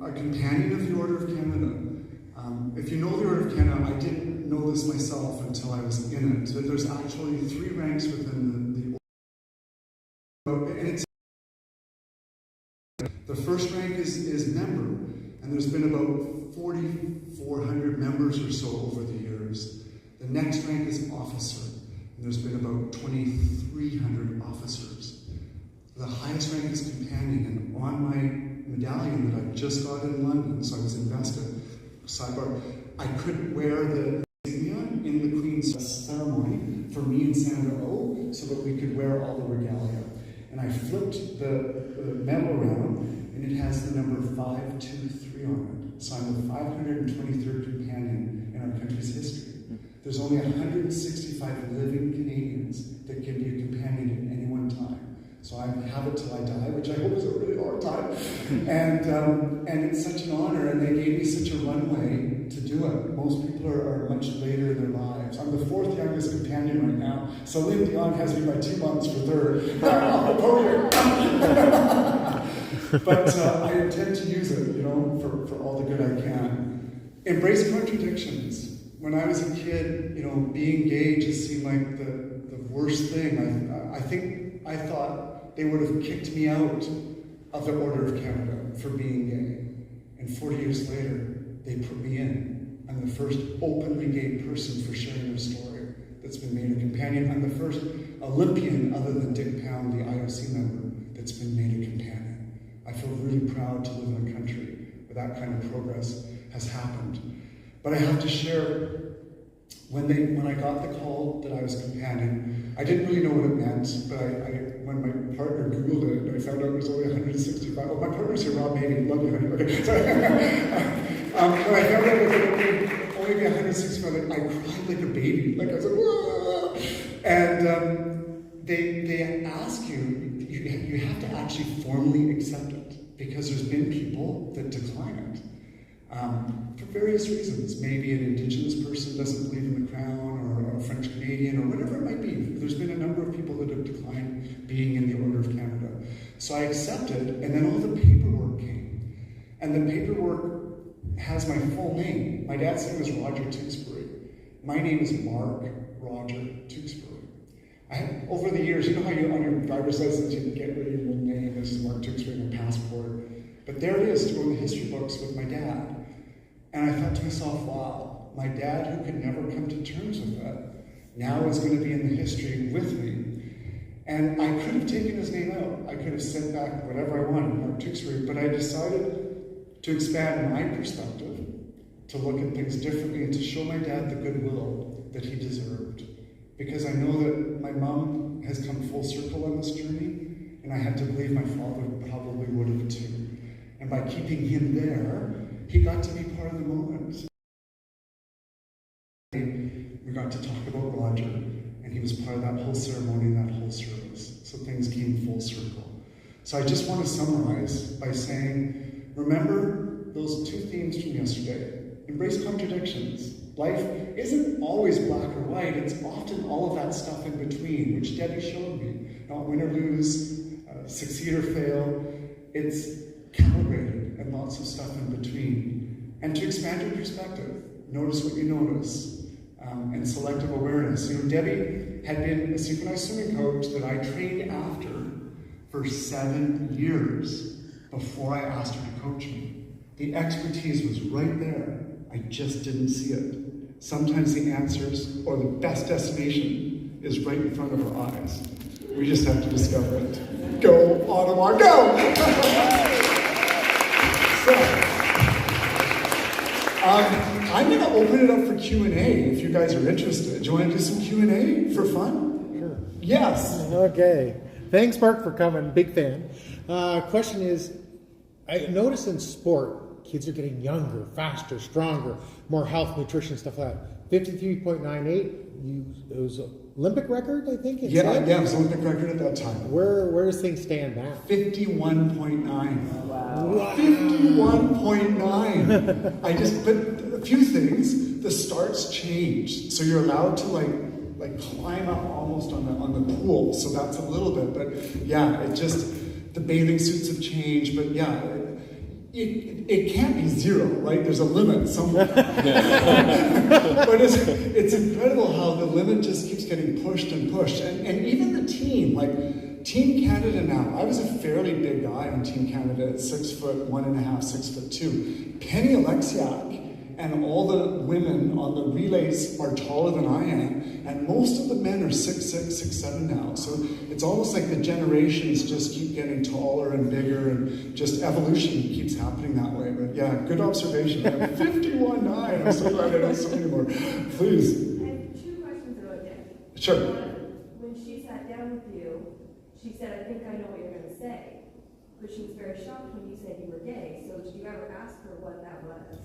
a companion of the Order of Canada. If you know the Order of Canada, I didn't know this myself until I was in it. There's actually 3 ranks within the Order. And it's the first rank is member, and there's been about 4,400 members or so over the years. The next rank is officer, and there's been about 2,300 officers. The highest rank is companion, and on my medallion that I just got in London, so I was invested, sidebar, I couldn't wear the insignia in the Queen's ceremony for me and Sandra O, so that we could wear all the regalia. And I flipped the medal around, and it has the number 523 on it. So I'm the 523rd companion in our country's history. There's only 165 living Canadians that can be a companion at any one time. So I have it till I die, which I hope is a really long time. And it's such an honor, and they gave me such a runway to do it. Most people are much later in their lives. I'm the 4th youngest companion right now. Celine Dion has me by 2 months for 3rd. Off the podium. But I intend to use it, for all the good I can. Embrace contradictions. When I was a kid, being gay just seemed like the worst thing. I thought they would have kicked me out of the Order of Canada for being gay. And 40 years later, they put me in. I'm the first openly gay person for sharing their story that's been made a companion. I'm the first Olympian, other than Dick Pound, the IOC member, that's been made a companion. I feel really proud to live in a country where that kind of progress has happened. But I have to share, when I got the call that I was a companion, I didn't really know what it meant, but when my partner Googled it, and I found out it was only 165. Oh, my partner's here, Rob Beatty. Love you, honey. Okay, sorry. When I found out it would only be 165, I cried like a baby. Like I was like, whoa! And they ask you have to actually formally accept it, because there's been people that decline it. For various reasons. Maybe an Indigenous person doesn't believe in the Crown, or a French Canadian, or whatever it might be. There's been a number of people that have declined being in the Order of Canada. So I accepted, and then all the paperwork came. And the paperwork has my full name. My dad's name is Roger Tewksbury. My name is Mark Roger Tewksbury. Over the years, you know how on your driver's license you can get rid of your name, this is Mark Tewksbury, my passport. But there it is, to go in the history books with my dad. And I thought to myself, wow, my dad, who could never come to terms with that, now is going to be in the history with me. And I could have taken his name out. I could have sent back whatever I wanted, Mark Tewksbury, but I decided to expand my perspective, to look at things differently, and to show my dad the goodwill that he deserved. Because I know that my mom has come full circle on this journey, and I had to believe my father probably would have too. And by keeping him there, he got to be part of the moment. We got to talk about Roger, and he was part of that whole ceremony and that whole service. So things came full circle. So I just want to summarize by saying, remember those 2 themes from yesterday. Embrace contradictions. Life isn't always black or white, it's often all of that stuff in between, which Debbie showed me. Not win or lose, succeed or fail. It's calibrated and lots of stuff in between. And to expand your perspective, notice what you notice, and selective awareness. Debbie had been a synchronized swimming coach that I trained after for 7 years before I asked her to coach me. The expertise was right there. I just didn't see it. Sometimes the answers or the best destination is right in front of our eyes. We just have to discover it. Go, Ottawa, go! So, I'm going to open it up for Q&A if you guys are interested. Do you want to do some Q&A for fun? Sure. Yes. Okay. Thanks, Mark, for coming. Big fan. Question is, I notice in sport, kids are getting younger, faster, stronger, more health, nutrition, stuff like that. 53.98, it was Olympic record, I think? Yeah, it was Olympic record at that time. Where does things stand now? 51.9. Wow. 51.9. But a few things. The starts changed, so you're allowed to like climb up almost on the pool. So that's a little bit, but yeah, the bathing suits have changed. But yeah, it can't be zero, right? There's a limit somewhere. But it's incredible how the limit just keeps getting pushed and pushed. And even the team, like Team Canada now, I was a fairly big guy on Team Canada at 6'1.5", 6'2". Penny Alexiak and all the women on the relays are taller than I am, and most of the men are 6'6", 6'7" now. So it's almost like the generations just keep getting taller and bigger, and just evolution keeps happening that way. But yeah, good observation. 51.9. I'm so glad I don't say anymore. Please. I have 2 questions about that. Sure. When she sat down with you, she said, "I think I know what you're going to say," but she was very shocked when you said you were gay. So did you ever ask her what that was?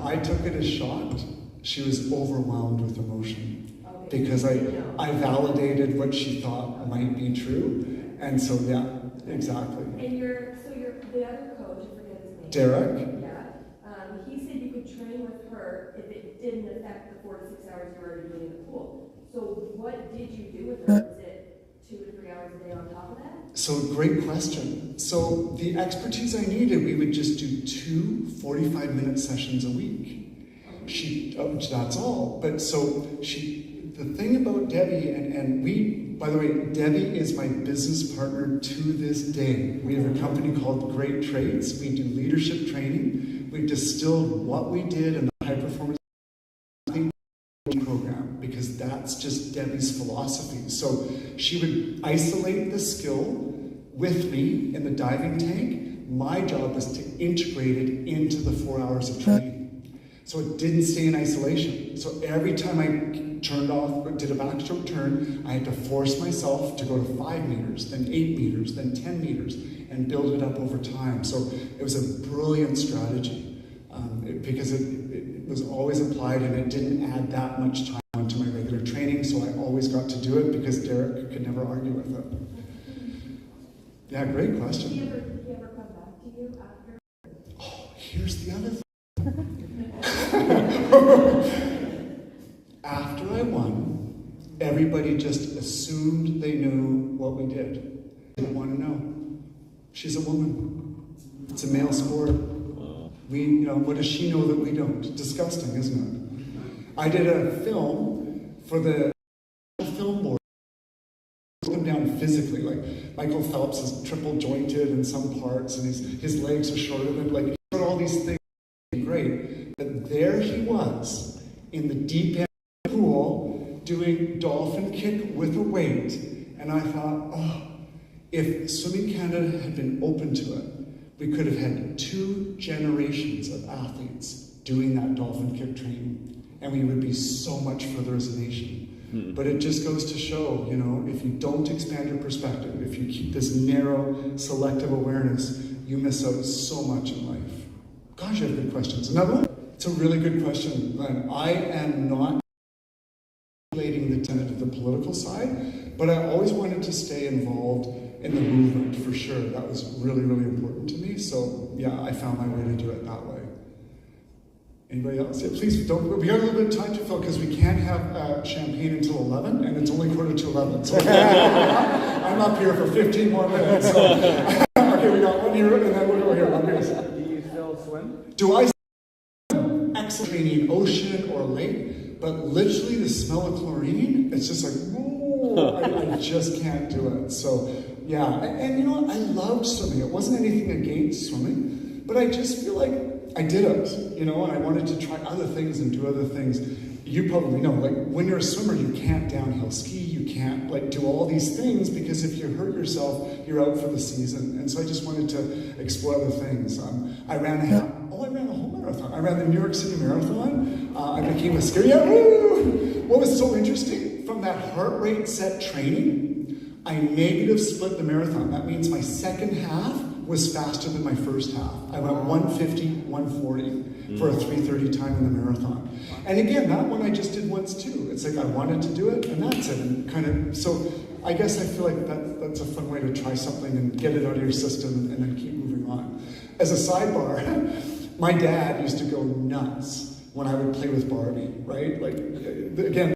I took it as shocked. She was overwhelmed with emotion because I validated what she thought might be true, and so yeah, exactly. And the other coach, I forget his name. Derek. Yeah, he said you could train with her if it didn't affect the 4 to 6 hours you're already doing in the pool. So what did you do with her? Was it 2 to 3 hours a day on top of that? So great question. So the expertise I needed, we would just do 2 45-minute sessions a week. That's all. But the thing about Debbie, and we, by the way, Debbie is my business partner to this day. We have a company called Great Trades. We do leadership training. We've distilled what we did in the high performance program because that's just Debbie's philosophy. So she would isolate the skill with me in the diving tank. My job was to integrate it into the 4 hours of training. So it didn't stay in isolation. So every time I turned off or did a backstroke turn, I had to force myself to go to 5 meters, then 8 meters, then 10 meters, and build it up over time. So it was a brilliant strategy because it was always applied and it didn't add that much time onto my regular training. So I always got to do it because Derek could never argue with it. Yeah, great question. Did he ever come back to you after? Oh, here's the other thing. After I won, everybody just assumed they knew what we did. Didn't want to know. She's a woman. It's a male sport. What does she know that we don't? Disgusting, isn't it? I did a film for the film board. Them down physically, like Michael Phelps is triple jointed in some parts, and his legs are shorter than all these things. Great, but there he was in the deep end pool doing dolphin kick with a weight, and I thought, if Swimming Canada had been open to it, we could have had 2 generations of athletes doing that dolphin kick training, and we would be so much further as a nation. But it just goes to show, if you don't expand your perspective, if you keep this narrow, selective awareness, you miss out so much in life. Gosh, you have good questions. Another one? It's a really good question, Glenn. I am not relating the tenet of the political side, but I always wanted to stay involved in the movement for sure. That was really, really important to me. So yeah, I found my way to do it that way. Anybody else? Yeah, please don't. We got a little bit of time to fill because we can't have champagne until 11, and it's only 11:15. So I'm up here for 15 more minutes. So. Okay, we got one here, and then we'll go here. Do you still swim? Do I swim? Excellent training, ocean or lake, but literally the smell of chlorine, it's just like, I just can't do it. So yeah, and I loved swimming. It wasn't anything against swimming, but I just feel like I did it, and I wanted to try other things and do other things. You probably know, when you're a swimmer, you can't downhill ski, you can't do all these things because if you hurt yourself, you're out for the season. And so I just wanted to explore other things. I ran a whole marathon marathon. I ran the New York City Marathon. I became a skier. Yeah, woo! What was so interesting, from that heart rate set training, I negative split the marathon. That means my second half was faster than my first half. I went 150, 140 for a 3:30 time in the marathon. And again, that one I just did once too. It's like I wanted to do it, and that's it. And kind of, so I guess I feel like that's a fun way to try something and get it out of your system and then keep moving on. As a sidebar, my dad used to go nuts when I would play with Barbie, right? Like, again,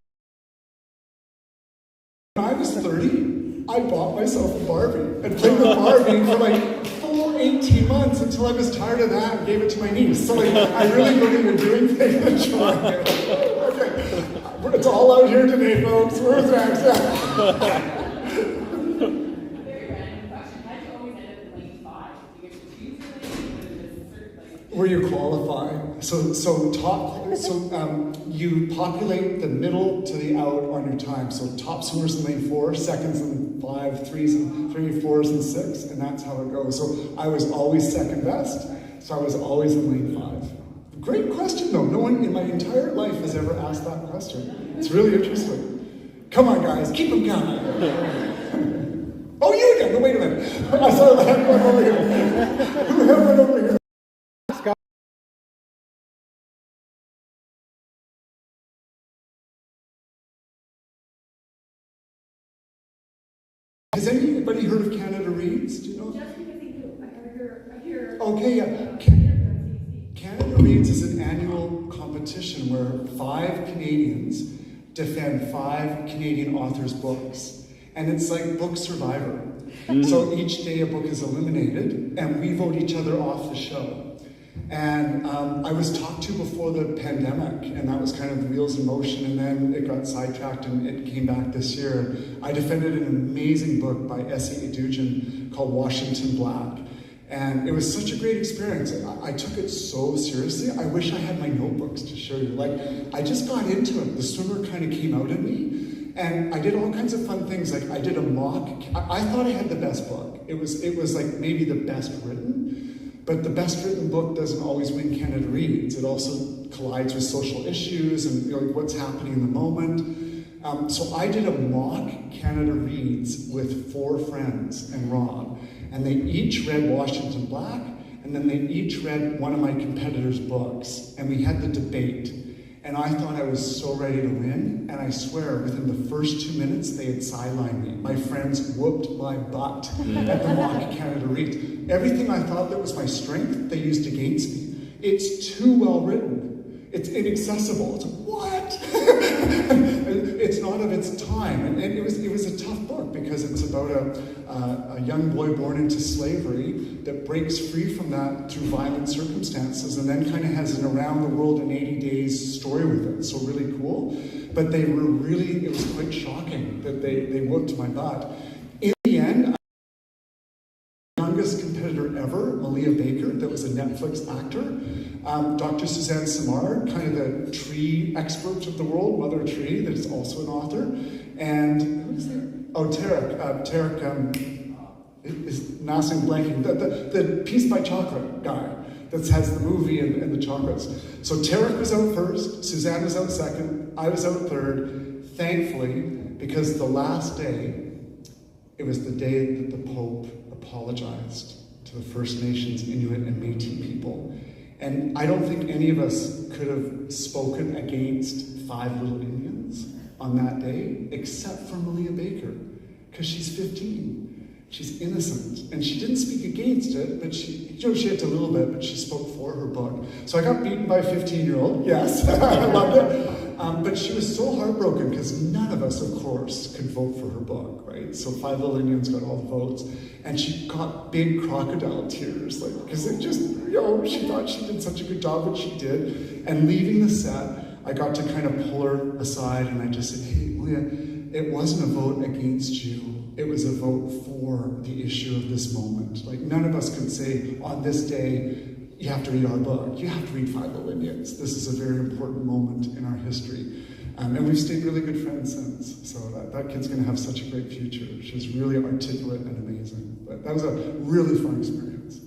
when I was 30, I bought myself a Barbie and played with Barbie for like full 18 months until I was tired of that and gave it to my niece. So like, I really believe in doing things and trying it. Okay, it's all out here today, folks. Where's that? Where you qualify. You populate the middle to the out on your time. So top swimmers in lane 4, seconds in 5, threes and 3, 4s and 6, and that's how it goes. So I was always second best, so I was always in lane 5. Great question though. No one in my entire life has ever asked that question. It's really interesting. Come on guys, keep them coming. Oh, you again. No, wait a minute. I saw that one over here. Who had one over here? Has anybody heard of Canada Reads? Do you know? Just because they do. I hear. Okay, yeah. Canada Reads is an annual competition where 5 Canadians defend 5 Canadian authors' books. And it's like Book Survivor. So each day a book is eliminated, and we vote each other off the show. And I was talked to before the pandemic, and that was kind of the wheels in motion, and then it got sidetracked and it came back this year. I defended an amazing book by S.E. Edugin called Washington Black. And it was such a great experience. I took it so seriously. I wish I had my notebooks to show you. Like, I just got into it. The swimmer kind of came out in me. And I did all kinds of fun things. Like, I did a mock. I thought I had the best book. It was like maybe the best written. But the best written book doesn't always win Canada Reads. It also collides with social issues and what's happening in the moment. So I did a mock Canada Reads with 4 friends and Rob. And they each read Washington Black, and then they each read one of my competitors' books. And we had the debate. And I thought I was so ready to win, and I swear, within the first 2 minutes, they had sidelined me. My friends whooped my butt at the mock Canada Reads. Everything I thought that was my strength, they used against me. It's too well written. It's inaccessible. It's like, what? It's not of its time. And it was a tough book because it's about a young boy born into slavery that breaks free from that through violent circumstances and then kind of has an around the world in 80 days story with it. So really cool. But they were really, it was quite shocking that they whooped my butt. In the end, youngest competitor ever, Malia Baker, that was a Netflix actor. Dr. Suzanne Samar, kind of the tree expert of the world, Mother Tree, that is also an author. And who is there? Oh, Tarek is Nassim blanking. The Piece by Chocolate guy that has the movie and the chocolates. So Tarek was out first, Suzanne was out second, I was out third, thankfully, because the last day, it was the day that the Pope apologized to the First Nations, Inuit, and Métis people. And I don't think any of us could have spoken against 5 little Indians on that day, except for Malia Baker, because she's 15. She's innocent, and she didn't speak against it, but she had a little bit, but she spoke for her book. So I got beaten by a 15-year-old, yes, I loved it. But she was so heartbroken because none of us, of course, could vote for her book, right? So 5 little Indians got all the votes, and she got big crocodile tears, like, because it just, she thought she did such a good job, but she did. And leaving the set, I got to kind of pull her aside, and I just said, hey, Malia, it wasn't a vote against you. It was a vote for the issue of this moment. Like, none of us could say, on this day, you have to read our book. You have to read 5 Little Indians. This is a very important moment in our history. And we've stayed really good friends since. So that kid's going to have such a great future. She's really articulate and amazing. But that was a really fun experience.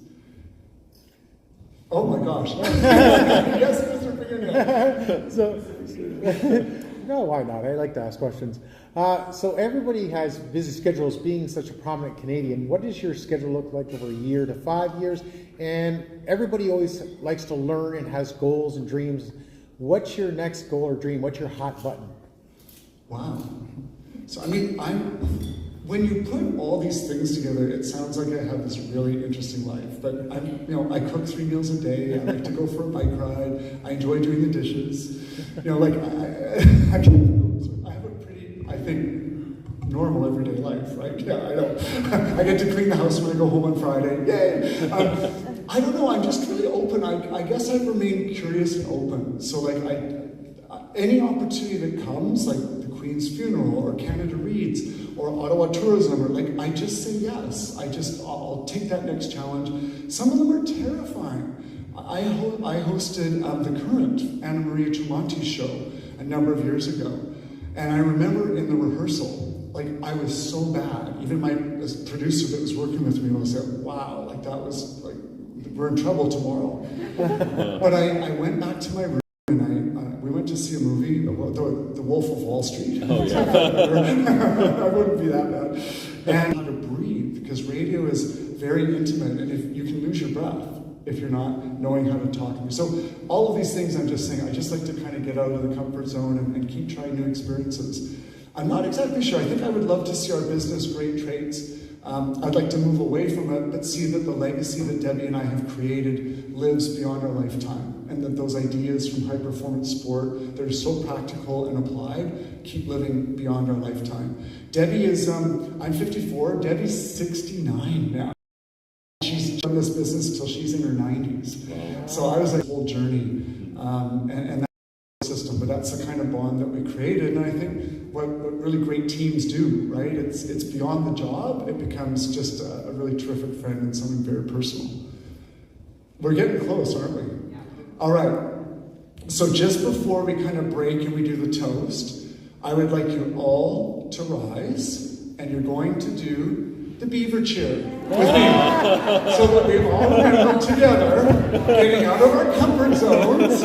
Oh my gosh. Yes, Mr. Fingernail. No, why not? I like to ask questions. So everybody has busy schedules. Being such a prominent Canadian, what does your schedule look like over a year to 5 years? And everybody always likes to learn and has goals and dreams. What's your next goal or dream? What's your hot button? Wow. So, I mean, when you put all these things together, it sounds like I have this really interesting life. But I cook 3 meals a day. I like to go for a bike ride. I enjoy doing the dishes. I have a pretty, I think, normal everyday life, right? Yeah, I know. I get to clean the house when I go home on Friday. Yay! I don't know. I'm just really open. I guess I've remained curious and open. So, any opportunity that comes, like the Queen's funeral or Canada Reads or Ottawa Tourism, or I just say yes. I'll take that next challenge. Some of them are terrifying. I hosted The Current, Anna Maria Tremonti's show, a number of years ago. And I remember in the rehearsal, I was so bad. Even my producer that was working with me was like, wow, that was we're in trouble tomorrow. But I went back to my room and we went to see a movie, The Wolf of Wall Street. Oh, yeah. I wouldn't be that bad. And how to breathe, because radio is very intimate, and if you can lose your breath if you're not knowing how to talk. So all of these things I'm just saying, I just like to kind of get out of the comfort zone and keep trying new experiences. I'm not exactly sure. I think I would love to see our business great traits. I'd like to move away from it, but see that the legacy that Debbie and I have created lives beyond our lifetime, and that those ideas from high-performance sport that are so practical and applied keep living beyond our lifetime. Debbie is, I'm 54, Debbie's 69 now. She's done this business until she's in her 90s. So I was like, whole journey, and that's the system, but that's the kind of bond that we created, and I think what really great teams do, right? It's beyond the job, it becomes just a really terrific friend and something very personal. We're getting close, aren't we? Yeah. All right, so just before we kind of break and we do the toast, I would like you all to rise, and you're going to do the beaver cheer with me. So that we all remember together, getting out of our comfort zones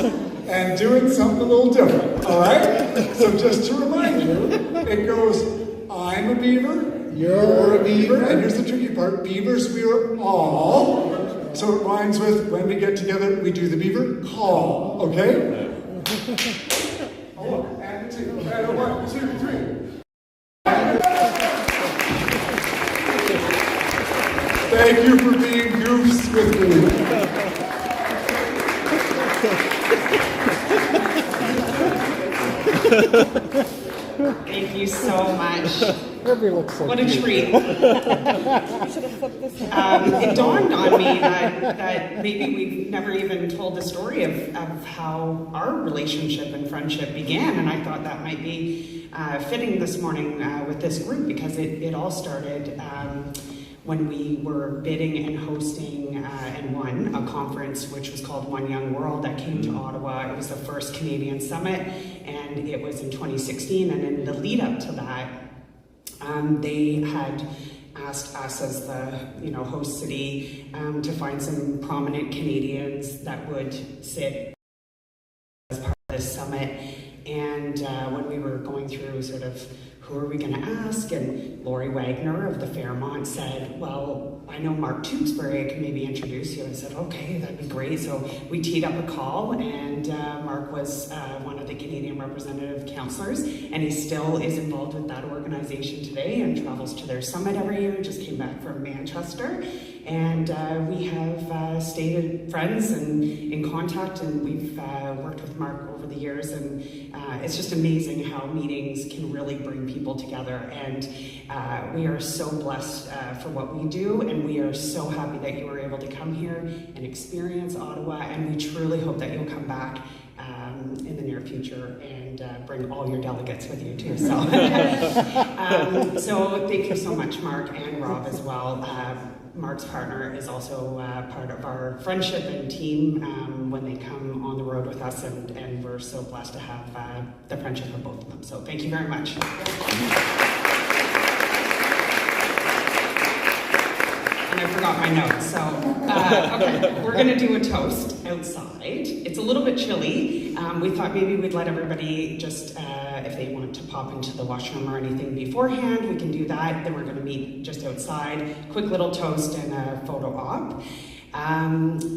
and doing something a little different, all right? So just to remind you, it goes, I'm a beaver, you're a beaver, and here's the tricky part, beavers, we are all. So it rhymes with, when we get together, we do the beaver call, okay? Oh, and two, and 1, 2, 3. Thank you for being goofs with me. Thank you so much. Looks so what a cute. treat. It dawned on me that maybe we've never even told the story of how our relationship and friendship began, and I thought that might be fitting this morning with this group, because it all started when we were bidding and hosting and won a conference which was called One Young World that came to Ottawa. It was the first Canadian summit, and it was in 2016, and in the lead up to that, they had asked us as the host city to find some prominent Canadians that would sit as part of this summit. And when we were going through sort of who are we going to ask, and Lori Wagner of the Fairmont said, well, I know Mark Tewksbury, I can maybe introduce you. I said, okay, that'd be great. So we teed up a call, and Mark was one of the Canadian representative councillors, and he still is involved with that organization today and travels to their summit every year. Just came back from Manchester, and we have stayed friends and in contact, and we've worked with Mark over the years, and it's just amazing how meetings can really bring people together, and we are so blessed for what we do, and we are so happy that you were able to come here and experience Ottawa, and we truly hope that you'll come back in the near future and bring all your delegates with you too. So, so thank you so much, Mark and Rob as well. Mark's partner is also part of our friendship and team when they come on the road with us, and we're so blessed to have the friendship of both of them. So thank you very much. And I forgot forgot my notes. So, okay, we're gonna do a toast outside. It's a little bit chilly. We thought maybe we'd let everybody just, if they wanted to pop into the washroom or anything beforehand, we can do that. Then we're gonna meet just outside. Quick little toast and a photo op.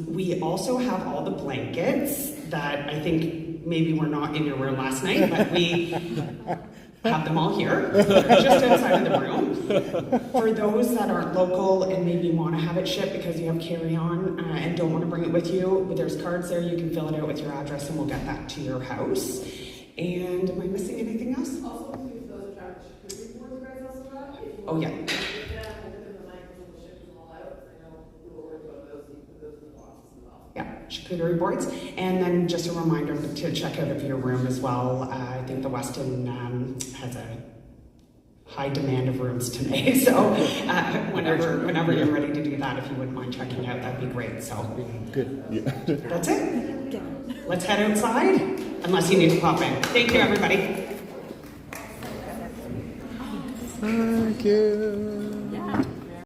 We also have all the blankets that I think maybe were not in your room last night, but we have them all here, just outside of the room. For those that aren't local and maybe want to have it shipped because you have carry-on and don't want to bring it with you, there's cards there, you can fill it out with your address and we'll get that to your house. And am I missing anything else? Also, if those attract charcuterie boards, you guys also got. Oh yeah. Yeah, charcuterie boards. And then just a reminder to check out of your room as well. I think the Westin has a high demand of rooms today. So whenever you're ready to do that, if you wouldn't mind checking out, that'd be great. So Good. Yeah. that's it. Let's head outside, unless you need to pop in. Thank you, everybody. Thank you.